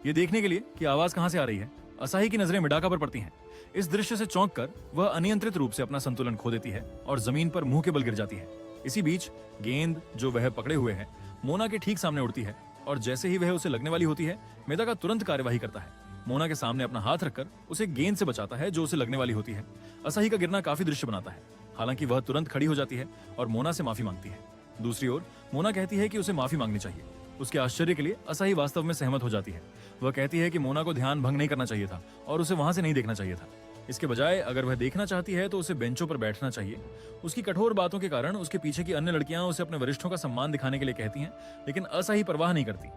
ये देखने के लिए कि आवाज कहां से आ रही है, असाही की नजरें मेडाका पर पड़ती हैं। इस दृश्य से चौंक कर वह अनियंत्रित रूप से अपना संतुलन खो देती है और जमीन पर मुंह के बल गिर जाती है। इसी बीच गेंद जो वह पकड़े हुए है मोना के ठीक सामने उड़ती है और जैसे ही वह उसे लगने वाली होती है, मेदाका तुरंत कार्यवाही करता है। मोना के सामने अपना हाथ रखकर उसे गेंद से बचाता है जो उसे लगने वाली होती है। असाही का गिरना काफी दृश्य बनाता है। हालांकि वह तुरंत खड़ी हो जाती है और मोना से माफी मांगती है। दूसरी ओर मोना कहती है कि उसे माफी मांगनी चाहिए। उसके आश्चर्य के लिए असाही वास्तव में सहमत हो जाती है। वह कहती है कि मोना को ध्यान भंग नहीं करना चाहिए था और उसे वहां से नहीं देखना चाहिए था। इसके बजाय अगर वह देखना चाहती है तो उसे बेंचों पर बैठना चाहिए। उसकी कठोर बातों के कारण उसके पीछे की अन्य लड़कियां उसे अपने वरिष्ठों का सम्मान दिखाने के लिए कहती हैं, लेकिन असाही परवाह नहीं करती।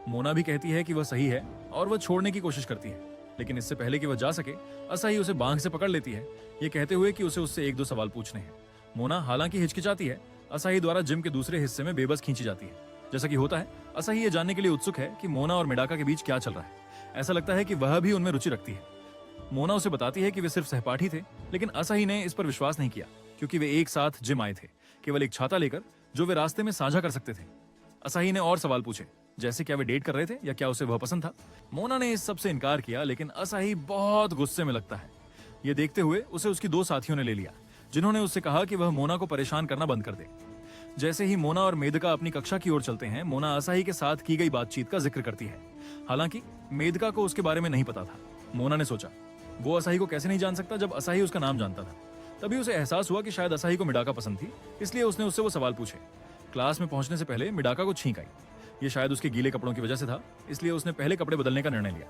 मोना भी कहती है कि वह सही है और वह छोड़ने की कोशिश करती है, लेकिन इससे पहले कि वह जा सके असाही उसे बांह से पकड़ लेती है, ये कहते हुए कि उसे उससे एक दो सवाल पूछने हैं। मोना हालांकि हिचकिचाती है, असाही द्वारा जिम के दूसरे हिस्से में बेबस खींची जाती है। जैसा कि होता है, असाही ये जानने के लिए उत्सुक है कि मोना और मेडाका के बीच क्या चल रहा है। ऐसा लगता है कि वह भी उनमें रुचि रखती है। मोना उसे बताती है कि वे सिर्फ सहपाठी थे, लेकिन असाही ने इस पर विश्वास नहीं किया क्योंकि वे एक साथ जिम आए थे, केवल एक छाता लेकर जो वे रास्ते में साझा कर सकते थे। असाही ने और सवाल पूछे, जैसे क्या वे डेट कर रहे थे या क्या उसे वह पसंद था। मोना ने इस सब से इनकार किया, लेकिन असाही बहुत गुस्से में लगता है। ये देखते हुए उसे उसकी दो साथियों ने ले लिया, जिन्होंने उससे कहा कि वह मोना को परेशान करना बंद कर दे। जैसे ही मोना और मेदका अपनी कक्षा की ओर चलते हैं, मोना असाही के साथ की गई बातचीत का जिक्र करती है। हालांकि मेदका को उसके बारे में नहीं पता था। मोना ने सोचा, वो असाही को कैसे नहीं जान सकता जब असाही उसका नाम जानता था। तभी उसे एहसास हुआ कि शायद असाही को मेडाका पसंद थी, इसलिए उसने उससे वो सवाल पूछे। क्लास में पहुंचने से पहले मेडाका को छींक आई। ये शायद उसके गीले कपड़ों की वजह से था, इसलिए उसने पहले कपड़े बदलने का निर्णय लिया।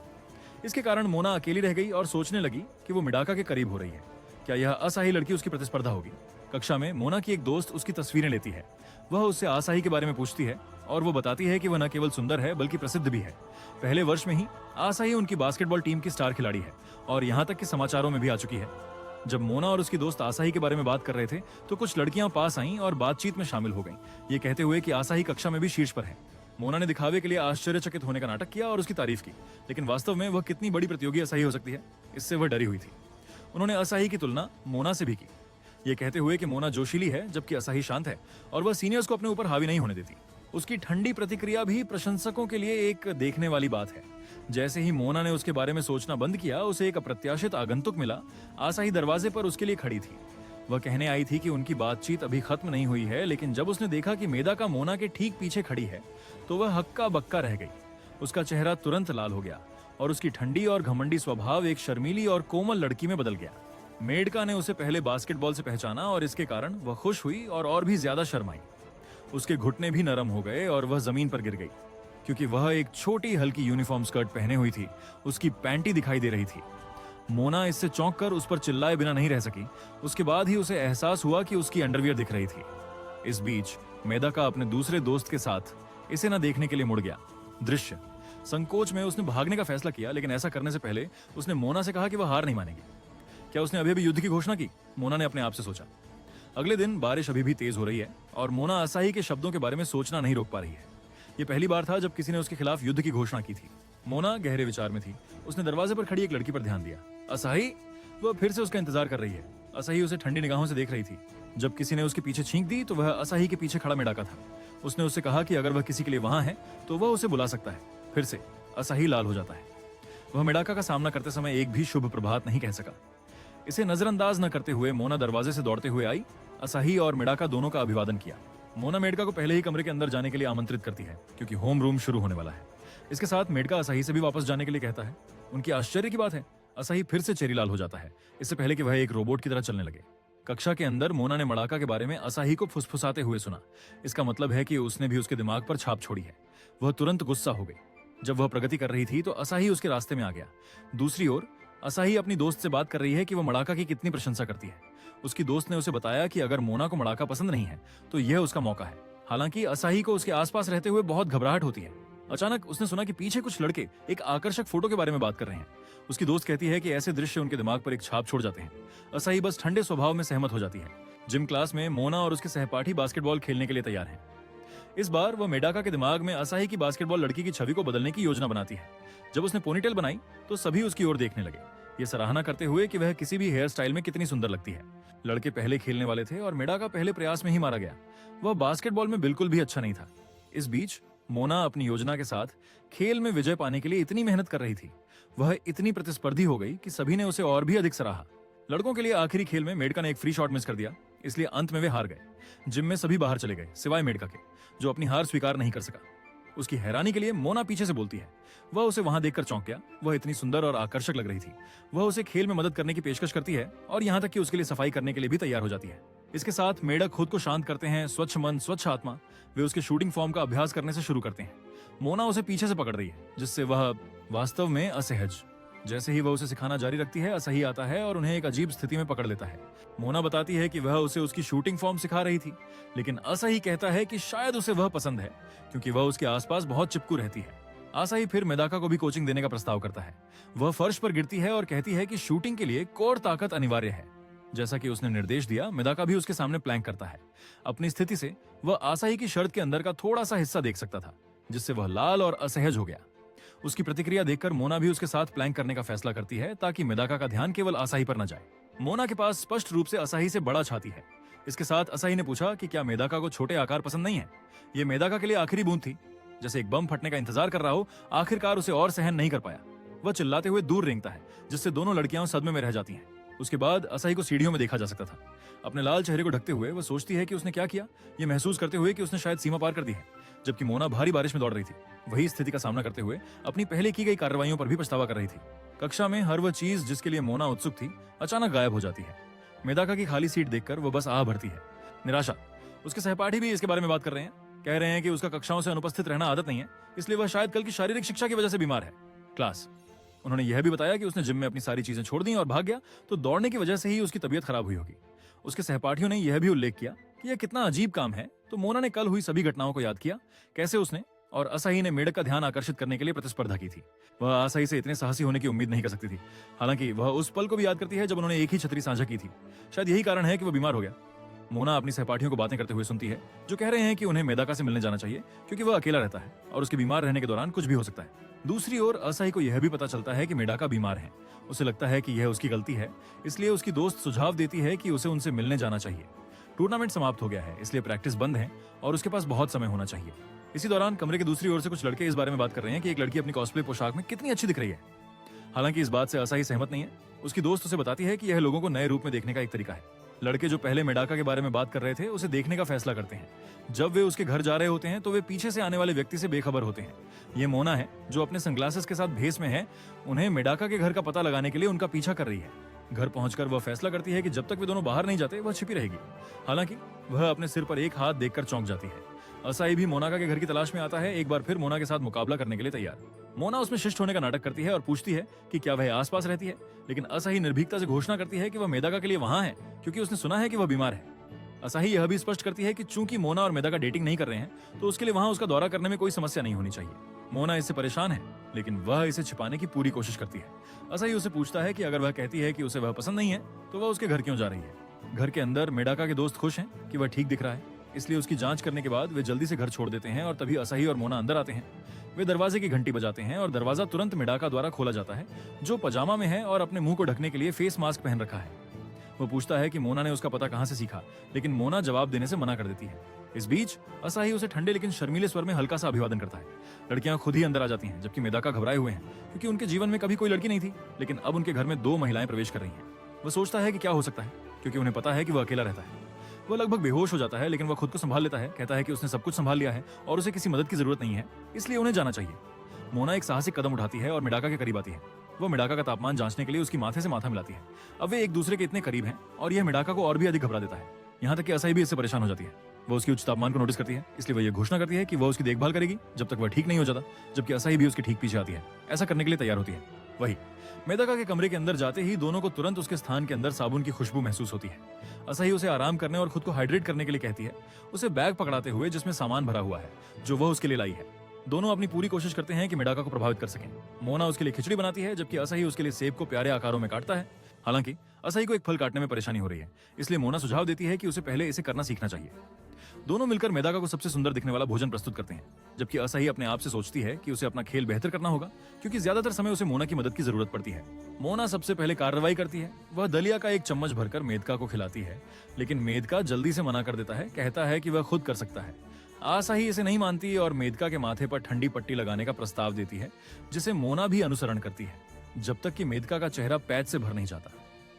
इसके कारण मोना अकेली रह गई और सोचने लगी कि वो मेडाका के करीब हो रही है। क्या यह असाही लड़की उसकी प्रतिस्पर्धा होगी? कक्षा में मोना की एक दोस्त उसकी तस्वीरें लेती है। वह उससे असाही के बारे में पूछती है और वो बताती है कि वह न केवल सुंदर है बल्कि प्रसिद्ध भी है। पहले वर्ष में ही असाही उनकी बास्केटबॉल टीम की स्टार खिलाड़ी है और यहाँ तक कि समाचारों में भी आ चुकी है। जब मोना और उसकी दोस्त असाही के बारे में बात कर रहे थे तो कुछ लड़कियां पास आईं और बातचीत में शामिल हो गईं, ये कहते हुए कि असाही कक्षा में भी शीर्ष पर है। मोना ने दिखावे के लिए आश्चर्यचकित होने का नाटक किया और उसकी तारीफ की, लेकिन वास्तव में वह कितनी बड़ी प्रतियोगी असाही हो सकती है, इससे वह डरी हुई थी। उन्होंने असाही की तुलना मोना से भी की, ये कहते हुए कि मोना जोशीली है जबकि असाही शांत है और वह सीनियर्स को अपने ऊपर हावी नहीं होने देती। उसकी ठंडी प्रतिक्रिया भी प्रशंसकों के लिए एक देखने वाली बात है। जैसे ही मोना ने उसके बारे में सोचना बंद किया, उसे एक अप्रत्याशित आगंतुक मिला। असाही दरवाजे पर उसके लिए खड़ी थी। वह कहने आई थी कि उनकी बातचीत अभी खत्म नहीं हुई है, लेकिन जब उसने देखा कि मेदाका मोना के ठीक पीछे खड़ी है तो वह हक्का बक्का रह गई। उसका चेहरा तुरंत लाल हो गया और उसकी ठंडी और घमंडी स्वभाव एक शर्मीली और कोमल लड़की में बदल गया। मेडका ने उसे पहले बास्केटबॉल से पहचाना और इसके कारण वह खुश हुई और भी ज्यादा शर्माई। उसके घुटने भी नरम हो गए और वह जमीन पर गिर गई। क्योंकि वह एक छोटी हल्की यूनिफॉर्म स्कर्ट पहने हुई थी, उसकी पैंटी दिखाई दे रही थी। मोना इससे चौंक कर उस पर चिल्लाए बिना नहीं रह सकी। उसके बाद ही उसे एहसास हुआ कि उसकी अंडरवियर दिख रही थी। इस बीच मेदाका अपने दूसरे दोस्त के साथ इसे न देखने के लिए मुड़ गया। दृश्य संकोच में उसने भागने का फैसला किया, लेकिन ऐसा करने से पहले उसने मोना से कहा कि वह हार नहीं मानेगी। क्या उसने अभी युद्ध की घोषणा की? मोना ने अपने आप से सोचा। अगले दिन बारिश अभी भी तेज हो रही है और मोना असाही के शब्दों के बारे में सोचना नहीं रोक पा रही है। ये पहली बार था जब किसी ने उसके खिलाफ युद्ध की घोषणा की थी। मोना गहरे विचार में थी। उसने दरवाजे पर खड़ी एक लड़की पर ध्यान दिया। असाही? वह फिर से उसका इंतजार कर रही है। असाही उसे ठंडी निगाहों से देख रही थी। जब किसी ने उसके पीछे छींक दी तो वह असाही के पीछे खड़ा मेडाका था। उसने उससे कहा कि अगर वह किसी के लिए वहां है तो वह उसे बुला सकता है। फिर से असाही लाल हो जाता है। वह मेडाका का सामना करते समय एक भी शुभ प्रभात नहीं कह सका। इसे नजरअंदाज न करते हुए मोना दरवाजे से दौड़ते हुए आई। असाही और मेडाका दोनों का अभिवादन किया। मोना मेडका को पहले ही कमरे के अंदर जाने के लिए आमंत्रित करती है क्योंकि होम रूम शुरू होने वाला है। इसके साथ मेडका असाही से भी वापस जाने के लिए कहता है। उनकी आश्चर्य की बात है, असाही फिर से चेरी लाल हो जाता है, इससे पहले कि वह एक रोबोट की तरह चलने लगे। कक्षा के अंदर मोना ने मेडाका के बारे में असाही को फुसफुसाते हुए सुना। इसका मतलब है कि उसने भी उसके दिमाग पर छाप छोड़ी है। वह तुरंत गुस्सा हो गई। जब वह प्रगति कर रही थी तो असाही उसके रास्ते में आ गया। दूसरी ओर असाही अपनी दोस्त से बात कर रही है कि वह मेडाका की कितनी प्रशंसा करती है। उसकी दोस्त ने उसे बताया कि अगर मोना को मेडाका पसंद नहीं है तो यह उसका मौका है। हालांकि असाही को उसके आसपास रहते हुए बहुत घबराहट होती है। अचानक उसने सुना कि पीछे कुछ लड़के एक आकर्षक फोटो के बारे में बात कर रहे हैं। उसकी दोस्त कहती है कि ऐसे दृश्य उनके दिमाग पर एक छाप छोड़ जाते हैं। असाही बस ठंडे स्वभाव में सहमत हो जाती है। जिम क्लास में मोना और उसके सहपाठी बास्केटबॉल खेलने के लिए तैयार हैं। इस बार वह मेडाका के दिमाग में असाही की बास्केटबॉल लड़की की छवि को बदलने की योजना बनाती है। जब उसने पोनीटेल बनाई तो सभी उसकी ओर देखने लगे, ये सराहना करते हुए कि वह किसी भी हेयर स्टाइल में कितनी सुंदर लगती है। लड़के पहले खेलने वाले थे और मेडाका पहले प्रयास में ही मारा गया। वह बास्केटबॉल में बिल्कुल भी अच्छा नहीं था। इस बीच मोना अपनी योजना के साथ खेल में विजय पाने के लिए इतनी मेहनत कर रही थी, वह इतनी प्रतिस्पर्धी हो गई कि सभी ने उसे और भी अधिक सराहा। लड़कों के लिए आखिरी खेल में मेडका ने एक फ्री शॉट मिस कर दिया, इसलिए अंत में वे हार गए। जिम में सभी बाहर चले गए सिवाय मेडका के, जो अपनी हार स्वीकार नहीं कर सका। उसकी हैरानी के लिए मोना पीछे से बोलती है। वह उसे वहां देखकर चौंक गया। वह इतनी सुंदर और आकर्षक लग रही थी। वह उसे खेल में मदद करने की पेशकश करती है और यहाँ तक कि उसके लिए सफाई करने के लिए भी तैयार हो जाती है। इसके साथ मेढक खुद को शांत करते हैं। स्वच्छ मन स्वच्छ आत्मा, वे उसके शूटिंग फॉर्म का अभ्यास करने से शुरू करते हैं। मोना उसे पीछे से पकड़ रही है, जिससे वह वास्तव में असहज। जैसे ही वह उसे सिखाना जारी रखती है, असही आता है और उन्हें एक अजीब स्थिति में पकड़ लेता है। मोना बताती है कि वह उसे उसकी शूटिंग फॉर्म सिखा रही थी, लेकिन असही कहता है कि शायद उसे वह पसंद है क्योंकि वह उसके आसपास बहुत चिपकू रहती है। आसाही फिर मेदाका को भी कोचिंग देने का प्रस्ताव करता है। वह फर्श पर गिरती है और कहती है कि शूटिंग के लिए कोर ताकत अनिवार्य है। जैसा कि उसने निर्देश दिया, मेदाका भी उसके सामने प्लैंक करता है। अपनी स्थिति से वह आसाही की शर्त के अंदर का थोड़ा सा हिस्सा देख सकता था, जिससे वह लाल और असहज हो गया। उसकी प्रतिक्रिया देखकर मोना भी उसके साथ प्लैंक करने का फैसला करती है ताकि मेदाका का ध्यान केवल आसाही पर न जाए। मोना के पास स्पष्ट रूप से असाही से बड़ा छाती है। इसके साथ असाही ने पूछा कि क्या मेदाका को छोटे आकार पसंद नहीं है। ये मेदाका के लिए आखिरी बूंद थी। जैसे एक बम फटने का इंतजार कर रहा हो, आखिरकार उसे और सहन नहीं कर पाया। वह चिल्लाते हुए दूर रेंगता है, जिससे दोनों लड़कियां सदमे में रह जाती हैं। उसके बाद असाही को सीढ़ियों में देखा जा सकता था। अपने लाल चेहरे को ढकते हुए वह सोचती है कि उसने क्या किया, ये महसूस करते हुए कि उसने शायद सीमा पार कर दी है। जबकि मोना भारी बारिश में दौड़ रही थी, वही स्थिति का सामना करते हुए अपनी पहले की गई कार्रवाइयों पर भी पछतावा कर रही थी। कक्षा में हर वह चीज जिसके लिए मोना उत्सुक थी, अचानक गायब हो जाती है। मेदाका की खाली सीट देखकर वह बस आह भरती है। निराशा। उसके सहपाठी भी इसके बारे में बात कर रहे हैं। कह रहे हैं कि उसका कक्षाओं से अनुपस्थित रहना आदत नहीं है, इसलिए वह शायद कल की शारीरिक शिक्षा की वजह से बीमार है। क्लास। उन्होंने यह भी बताया कि उसने जिम में अपनी सारी चीजें छोड़ दी और भाग गया, तो दौड़ने की वजह से ही उसकी तबीयत खराब हुई होगी। उसके सहपाठियों ने यह भी उल्लेख किया कि यह कितना अजीब काम है। तो मोना ने कल हुई सभी घटनाओं को याद किया, कैसे उसने और असाही ने मेढक का ध्यान आकर्षित करने के लिए प्रतिस्पर्धा की थी। वह असाही से इतने साहसी होने की उम्मीद नहीं कर सकती थी। हालांकि वह उस पल को भी याद करती है जब उन्होंने एक ही छतरी साझा की थी। शायद यही कारण है कि वह बीमार हो गया। मोना अपनी सहपाठियों को बातें करते हुए सुनती है, जो कह रहे हैं कि उन्हें मेदाका से मिलने जाना चाहिए क्योंकि वह अकेला रहता है और उसके बीमार रहने के दौरान कुछ भी हो सकता है। दूसरी ओर असाही को यह भी पता चलता है कि मेडाका बीमार है। उसे लगता है कि यह उसकी गलती है, इसलिए उसकी दोस्त सुझाव देती है कि उसे उनसे मिलने जाना चाहिए। टूर्नामेंट समाप्त हो गया है, इसलिए प्रैक्टिस बंद है और उसके पास बहुत समय होना चाहिए। इसी दौरान कमरे की दूसरी ओर से कुछ लड़के इस बारे में बात कर रहे हैं कि एक लड़की अपनी कॉस्प्ले पोशाक में कितनी अच्छी दिख रही है। हालांकि इस बात से असाही सहमत नहीं है। उसकी दोस्त उसे बताती है कि यह लोगों को नए रूप में देखने का एक तरीका है। लड़के जो पहले मेडाका के बारे में बात कर रहे थे, उसे देखने का फैसला करते हैं। जब वे उसके घर जा रहे होते हैं तो वे पीछे से आने वाले व्यक्ति से बेखबर होते हैं। ये मोना है, जो अपने सनग्लासेस के साथ भेस में है। उन्हें मेडाका के घर का पता लगाने के लिए उनका पीछा कर रही है। घर पहुंचकर वह फैसला करती है कि जब तक वे दोनों बाहर नहीं जाते, वह छिपी रहेगी। हालांकि वह अपने सिर पर एक हाथ देखकर चौंक जाती है। असाई भी मोनाका के घर की तलाश में आता है, एक बार फिर मोना के साथ मुकाबला करने के लिए तैयार। मोना उसमें शिष्ट होने का नाटक करती है और पूछती है कि क्या वह आसपास रहती है, लेकिन असाही निर्भीकता से घोषणा करती है कि वह मेदाका के लिए वहां है क्योंकि उसने सुना है कि वह बीमार है। असाही यह भी स्पष्ट करती है कि चूंकि मोना और मेदाका डेटिंग नहीं कर रहे हैं, तो उसके लिए वहां उसका दौरा करने में कोई समस्या नहीं होनी चाहिए। मोना इससे परेशान है, लेकिन वह इसे छिपाने की पूरी कोशिश करती है। असाही उसे पूछता है कि अगर वह कहती है कि उसे वह पसंद नहीं है, तो वह उसके घर क्यों जा रही है। घर के अंदर मेडाका के दोस्त खुश हैं कि वह ठीक दिख रहा है, इसलिए उसकी जांच करने के बाद वे जल्दी से घर छोड़ देते हैं और तभी असाही और मोना अंदर आते हैं। वे दरवाजे की घंटी बजाते हैं और दरवाजा तुरंत मेडाका द्वारा खोला जाता है, जो पजामा में है और अपने मुंह को ढकने के लिए फेस मास्क पहन रखा है। वो पूछता है कि मोना ने उसका पता कहां से सीखा, लेकिन मोना जवाब देने से मना कर देती है। इस बीच असाही उसे ठंडे लेकिन शर्मीले स्वर में हल्का सा अभिवादन करता है। लड़कियां खुद ही अंदर आ जाती हैं, जबकि मेदाका घबराए हुए हैं क्योंकि उनके जीवन में कभी कोई लड़की नहीं थी, लेकिन अब उनके घर में 2 महिलाएं प्रवेश कर रही हैं। वह सोचता है कि क्या हो सकता है, क्योंकि उन्हें पता है कि वह अकेला रहता है। वह लगभग बेहोश हो जाता है, लेकिन वह खुद को संभाल लेता है। कहता है कि उसने सब कुछ संभाल लिया है और उसे किसी मदद की जरूरत नहीं है, इसलिए उन्हें जाना चाहिए। मोना एक साहसिक कदम उठाती है और मेडाका के करीब आती है। वह मेडाका का तापमान जांचने के लिए उसकी माथे से माथा मिलाती है। अब वे एक दूसरे के इतने करीब हैं और यह मेडाका को और भी अधिक घबरा देता है। यहाँ तक कि असाही भी इससे परेशान हो जाती है। वह उसकी उच्च तापमान को नोटिस करती है, इसलिए वह यह घोषणा करती है कि वह उसकी देखभाल करेगी जब तक वह ठीक नहीं हो जाता, जबकि असाही भी उसके ठीक पीछे आती है। ऐसा करने के लिए तैयार होती है। वही मेदाका के कमरे के अंदर जाते ही दोनों को तुरंत उसके स्थान के अंदर साबुन की खुशबू महसूस होती है। असाही उसे आराम करने और खुद को हाइड्रेट करने के लिए कहती है, उसे बैग पकड़ाते हुए जिसमें सामान भरा हुआ है, जो वह उसके लिए लाई है। दोनों अपनी पूरी कोशिश करते हैं कि मेडाका को प्रभावित कर सकें। मोना उसके लिए खिचड़ी बनाती है, जबकि असाही उसके लिए सेब को प्यारे आकारों में काटता है। हालांकि असाही को एक फल काटने में परेशानी हो रही है, इसलिए मोना सुझाव देती है कि उसे पहले इसे करना सीखना चाहिए। दोनों मिलकर मेदाका को सबसे सुंदर दिखने वाला भोजन प्रस्तुत करते हैं, जबकि असाही अपने आप से सोचती है कि उसे अपना खेल बेहतर करना होगा, क्योंकि ज्यादातर समय उसे मोना की मदद की जरूरत पड़ती है। मोना सबसे पहले कार्रवाई करती है। वह दलिया का एक चम्मच भरकर मेदका को खिलाती है, लेकिन मेदका जल्दी से मना कर देता है, कहता है कि वह खुद कर सकता है। आसाही इसे नहीं मानती और मेदका के माथे पर ठंडी पट्टी लगाने का प्रस्ताव देती है, जिसे मोना भी अनुसरण करती है, जब तक कि मेदका का चेहरा पैच से भर नहीं जाता।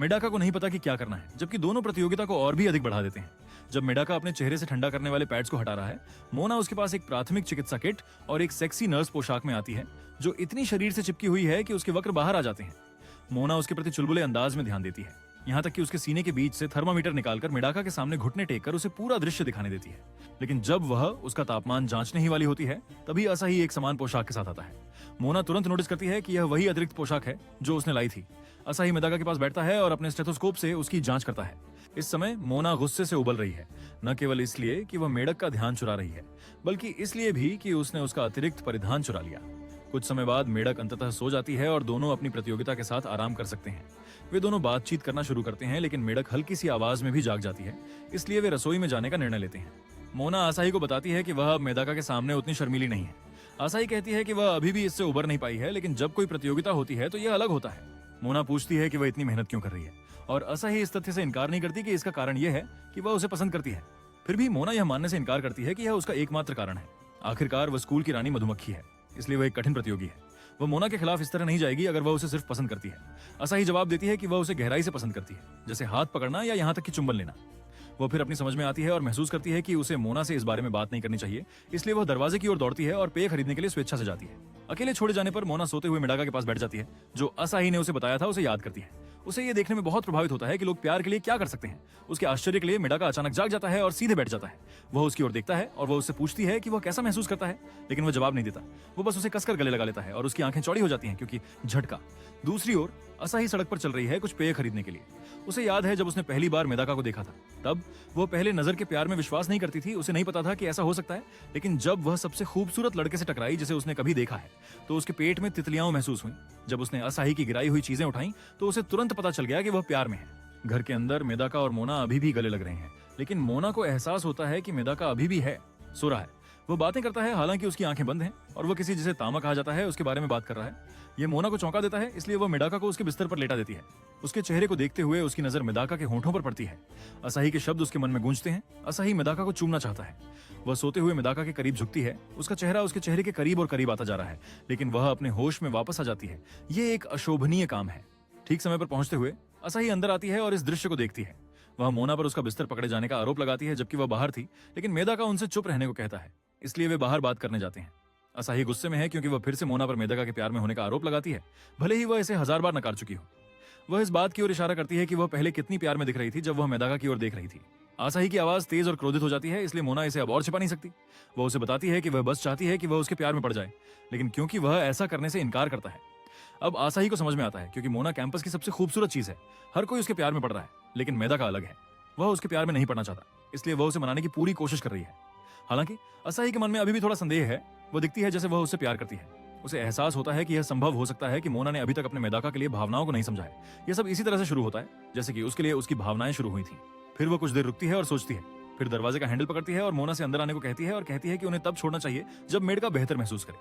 मेडाका को नहीं पता कि क्या करना है, जबकि दोनों प्रतियोगिता को और भी अधिक बढ़ा देते हैं। जब मेडाका अपने चेहरे से ठंडा करने वाले पैड्स को हटा रहा है, मोना उसके पास एक प्राथमिक चिकित्सा किट और एक सेक्सी नर्स पोशाक में आती है, जो इतनी शरीर से चिपकी हुई है कि उसके वक्र बाहर आ जाते हैं। मोना उसके प्रति चुलबुले अंदाज में ध्यान देती है, यहाँ तक कि उसके सीने के बीच से थर्मामीटर निकालकर मेडाका के सामने घुटने टेक कर उसे पूरा दृश्य दिखाने देती है। लेकिन जब वह उसका तापमान जांचने ही वाली होती है, तभी असाही एक समान पोशाक के साथ आता है। मोना तुरंत नोटिस करती है कि यह वही अतिरिक्त पोशाक है जो उसने लाई थी। असाही मेदाका के पास बैठता है और अपने स्टेथोस्कोप से उसकी जांच करता है। इस समय मोना गुस्से से उबल रही है, न केवल इसलिए कि वह मेढक का ध्यान चुरा रही है, बल्कि इसलिए भी कि उसने उसका अतिरिक्त परिधान चुरा लिया। कुछ समय बाद मेढक अंततः सो जाती है और दोनों अपनी प्रतियोगिता के साथ आराम कर सकते हैं। वे दोनों बातचीत करना शुरू करते हैं, लेकिन मेढक हल्की सी आवाज में भी जाग जाती है, इसलिए वे रसोई में जाने का निर्णय लेते हैं। मोना आसाही को बताती है कि वह अब मेदाका के सामने उतनी शर्मीली नहीं है। आसाही कहती है कि वह अभी भी इससे उबर नहीं पाई है, लेकिन जब कोई प्रतियोगिता होती है तो यह अलग होता है। मोना पूछती है कि वह इतनी मेहनत क्यों कर रही है, और आसाही इस तथ्य से इनकार नहीं करती कि इसका कारण यह है कि वह उसे पसंद करती है। फिर भी मोना यह मानने से इनकार करती है कि यह उसका एकमात्र कारण है। आखिरकार वह स्कूल की रानी मधुमक्खी है, इसलिए वह एक कठिन प्रतियोगी है। वह मोना के खिलाफ इस तरह नहीं जाएगी अगर वह उसे सिर्फ पसंद करती है। आसाही जवाब देती है कि वह उसे गहराई से पसंद करती है, जैसे हाथ पकड़ना या यहाँ तक कि चुंबन लेना। वह फिर अपनी समझ में आती है और महसूस करती है कि उसे मोना से इस बारे में बात नहीं करनी चाहिए, इसलिए वह दरवाजे की ओर दौड़ती है और पेय खरीदने के लिए स्वेच्छा से जाती है। अकेले छोड़े जाने पर मोना सोते हुए मेडाका के पास बैठ जाती है, जो असाही ने उसे बताया था उसे याद करती है। उसे ये देखने में बहुत प्रभावित होता है कि लोग प्यार के लिए क्या कर सकते हैं। उसके आश्चर्य के लिए मेडाका अचानक जाग जाता है और सीधे बैठ जाता है। वह उसकी ओर देखता है और वह उससे पूछती है कि वह कैसा महसूस करता है, लेकिन वह जवाब नहीं देता। वो बस उसे कसकर गले लगा लेता है और उसकी आंखें चौड़ी हो जाती हैं क्योंकि झटका। दूसरी ओर असाही सड़क पर चल रही है कुछ पेय खरीदने के लिए। उसे याद है जब उसने पहली बार मेदाका को देखा था, तब वो पहले नजर के प्यार में विश्वास नहीं करती थी। उसे नहीं पता था कि ऐसा हो सकता है, लेकिन जब वह सबसे खूबसूरत लड़के से टकराई जिसे उसने कभी देखा है, तो उसके पेट में तितलियां महसूस हुई। जब उसने असाही की गिराई हुई चीजें उठाई तो उसे तुरंत पता चल गया कि वह प्यार में है। घर के अंदर मेदाका और मोना अभी भी गले लग रहे हैं, लेकिन मोना को एहसास होता है कि मेदाका अभी भी है, सो रहा है। वो बातें करता है, हालांकि उसकी आंखें बंद हैं, और वो किसी जिसे तामा कहा जाता है उसके बारे में बात कर रहा है। ये मोना को चौंका देता है, इसलिए वो मेडाका को उसके बिस्तर पर लेटा देती है। उसके चेहरे को देखते हुए उसकी नजर मेदाका के होंठों पर पड़ती है। असाही के शब्द उसके मन में गूंजते हैं। असाही मेदाका को चूमना चाहता है। वह सोते हुए मेदाका के करीब झुकती है। उसका चेहरा उसके चेहरे के करीब और करीब आता जा रहा है, लेकिन वह अपने होश में वापस आ जाती है। ये एक अशोभनीय काम है। ठीक समय पर पहुंचते हुए असाही अंदर आती है और इस दृश्य को देखती है। वह मोना पर उसका बिस्तर पकड़े जाने का आरोप लगाती है, जबकि वह बाहर थी, लेकिन मेदाका उनसे चुप रहने को कहता है, इसलिए वे बाहर बात करने जाते हैं। असाही गुस्से में है क्योंकि वह फिर से मोना पर मेदाका के प्यार में होने का आरोप लगाती है, भले ही वह इसे 1000 बार नकार चुकी हो। वह इस बात की ओर इशारा करती है कि वह पहले कितनी प्यार में दिख रही थी जब वह मेदाका की ओर देख रही थी। असाही की आवाज तेज और क्रोधित हो जाती है, इसलिए मोना इसे अब और छिपा नहीं सकती। वह उसे बताती है कि वह बस चाहती है कि वह उसके प्यार में पड़ जाए, लेकिन क्योंकि वह ऐसा करने से इनकार करता है। अब असाही को समझ में आता है, क्योंकि मोना कैंपस की सबसे खूबसूरत चीज है। हर कोई उसके प्यार में पड़ रहा है, लेकिन मेदाका अलग है। वह उसके प्यार में नहीं पड़ना चाहता, इसलिए वह उसे मनाने की पूरी कोशिश कर रही है। हालांकि असाही के मन में अभी भी थोड़ा संदेह है। वह दिखती है जैसे वह उससे प्यार करती है। उसे एहसास होता है कि यह संभव हो सकता है कि मोना ने अभी तक अपने मेदाका के लिए भावनाओं को नहीं समझा है। यह सब इसी तरह से शुरू होता है जैसे कि उसके लिए उसकी भावनाएं शुरू हुई थी। फिर वह कुछ देर रुकती है और सोचती है, फिर दरवाजे का हैंडल पकड़ती है और मोना से अंदर आने को कहती है, और कहती है कि उन्हें तब छोड़ना चाहिए जब मेडका बेहतर महसूस करे।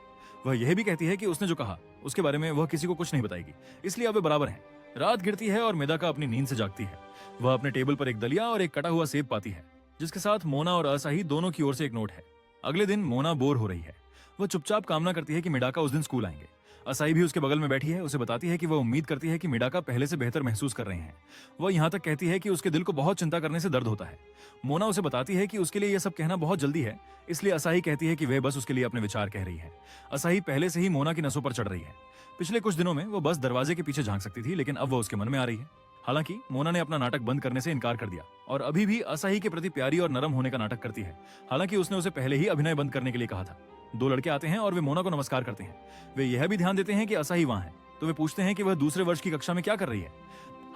वह यह भी कहती है कि उसने जो कहा उसके बारे में वह किसी को कुछ नहीं बताएगी, इसलिए अब वे बराबर हैं। रात गिरती है और मेदाका अपनी नींद से जागती है। वह अपने टेबल पर एक दलिया और एक कटा हुआ सेब पाती है, जिसके साथ मोना और असाही दोनों की ओर से एक नोट है। अगले दिन मोना बोर हो रही है। वह चुपचाप कामना करती है कि मेडाका उस दिन स्कूल आएंगे। असाही भी उसके बगल में बैठी है। उसे बताती है कि वह उम्मीद करती है कि मेडाका पहले से बेहतर महसूस कर रहे हैं। वह यहाँ तक कहती है कि उसके दिल को बहुत चिंता करने से दर्द होता है। मोना उसे बताती है कि उसके लिए यह सब कहना बहुत जल्दी है, इसलिए असाही कहती है कि वह बस उसके लिए अपने विचार कह रही है। असाही पहले से ही मोना की नसों पर चढ़ रही है। पिछले कुछ दिनों में वह बस दरवाजे के पीछे झांक सकती थी, लेकिन अब वह उसके मन में आ रही है। हालांकि मोना ने अपना नाटक बंद करने से इनकार कर दिया और अभी भी असाही के प्रति प्यारी और नरम होने का नाटक करती है। हालांकि उसने उसे पहले ही अभिनय बंद करने के लिए कहा था। दो लड़के आते हैं और वे मोना को नमस्कार करते हैं। वे यह भी ध्यान देते हैं कि असाही वहां है, तो वे पूछते हैं कि वह दूसरे वर्ष की कक्षा में क्या कर रही है।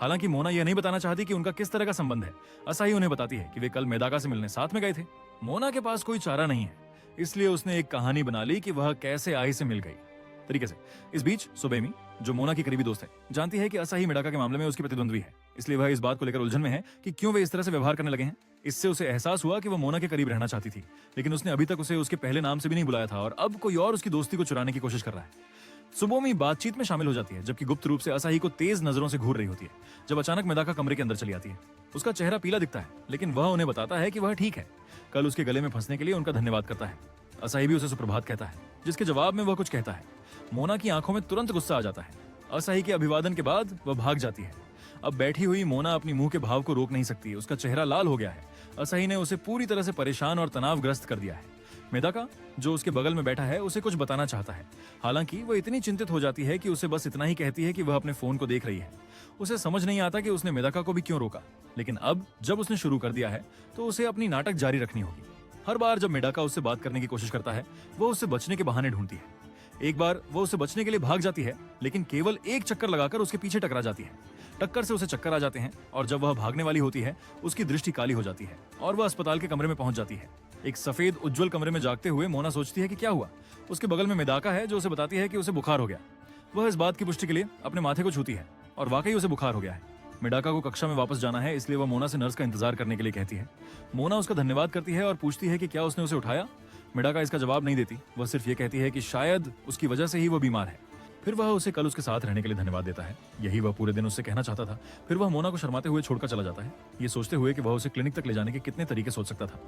हालांकि मोना यह नहीं बताना चाहती कि उनका किस तरह का संबंध है। असाही उन्हें बताती है कि वे कल मेदाका से मिलने साथ में गए थे। मोना के पास कोई चारा नहीं है, इसलिए उसने एक कहानी बना ली कि वह कैसे आई से मिल गई तरीके से। इस बीच सुबेमी, जो मोना की करीबी दोस्त है, जानती है कि असाही मेडाका के मामले में उसकी प्रतिद्वंद्वी है, इसलिए वह इस बात को लेकर उलझन में है कि क्यों वे इस तरह से व्यवहार करने लगे हैं। इससे उसे एहसास हुआ कि वह मोना के करीब रहना चाहती थी, लेकिन उसने अभी तक उसे उसके पहले नाम से भी नहीं बुलाया था और अब कोई और उसकी दोस्ती को चुराने की कोशिश कर रहा है। सुबोमी बातचीत में शामिल हो जाती है, जबकि गुप्त रूप से असाही को तेज नजरों से घूर रही होती है। जब अचानक मेदाका कमरे के अंदर चली आती है, उसका चेहरा पीला दिखता है, लेकिन वह उन्हें बताता है कि वह ठीक है। कल उसके गले में फंसने के लिए उनका धन्यवाद करता है। असाही भी उसे सुप्रभात कहता है, जिसके जवाब में वह कुछ कहता है। मोना की आंखों में तुरंत गुस्सा आ जाता है। असाही के अभिवादन के बाद वह भाग जाती है। अब बैठी हुई मोना अपनी मुंह के भाव को रोक नहीं सकती, उसका चेहरा लाल हो गया है। असाही ने उसे पूरी तरह से परेशान और तनावग्रस्त कर दिया है। मेदाका, जो उसके बगल में बैठा है, उसे कुछ बताना चाहता है। हालांकि वह इतनी चिंतित हो जाती है कि उसे बस इतना ही कहती है कि वह अपने फोन को देख रही है। उसे समझ नहीं आता कि उसने मेदाका को भी क्यों रोका, लेकिन अब जब उसने शुरू कर दिया है तो उसे अपनी नाटक जारी रखनी होगी। हर बार जब मेडाका उससे बात करने की कोशिश करता है, वो उससे बचने के बहाने ढूंढती है। एक बार वो उससे बचने के लिए भाग जाती है, लेकिन केवल एक चक्कर लगाकर उसके पीछे टकरा जाती है। टक्कर से उसे चक्कर आ जाते हैं और जब वह भागने वाली होती है, उसकी दृष्टि काली हो जाती है और वह अस्पताल के कमरे में पहुंच जाती है। एक सफेद उज्जवल कमरे में जागते हुए मोना सोचती है कि क्या हुआ। उसके बगल में मेदाका है, जो उसे बताती है कि उसे बुखार हो गया। वह इस बात की पुष्टि के लिए अपने माथे को छूती है और वाकई उसे बुखार हो गया है। मेडाका को कक्षा में वापस जाना है, इसलिए वह मोना से नर्स का इंतजार करने के लिए कहती है। मोना उसका धन्यवाद करती है और पूछती है कि क्या उसने उसे उठाया। मेडाका इसका जवाब नहीं देती, वह सिर्फ ये कहती है कि शायद उसकी वजह से ही वह बीमार है। फिर वह उसे कल उसके साथ रहने के लिए धन्यवाद देता है। यही वह पूरे दिन उससे कहना चाहता था। फिर वह मोना को शर्माते हुए छोड़कर चला जाता है, ये सोचते हुए कि वह उसे क्लिनिक तक ले जाने के कितने तरीके सोच सकता था।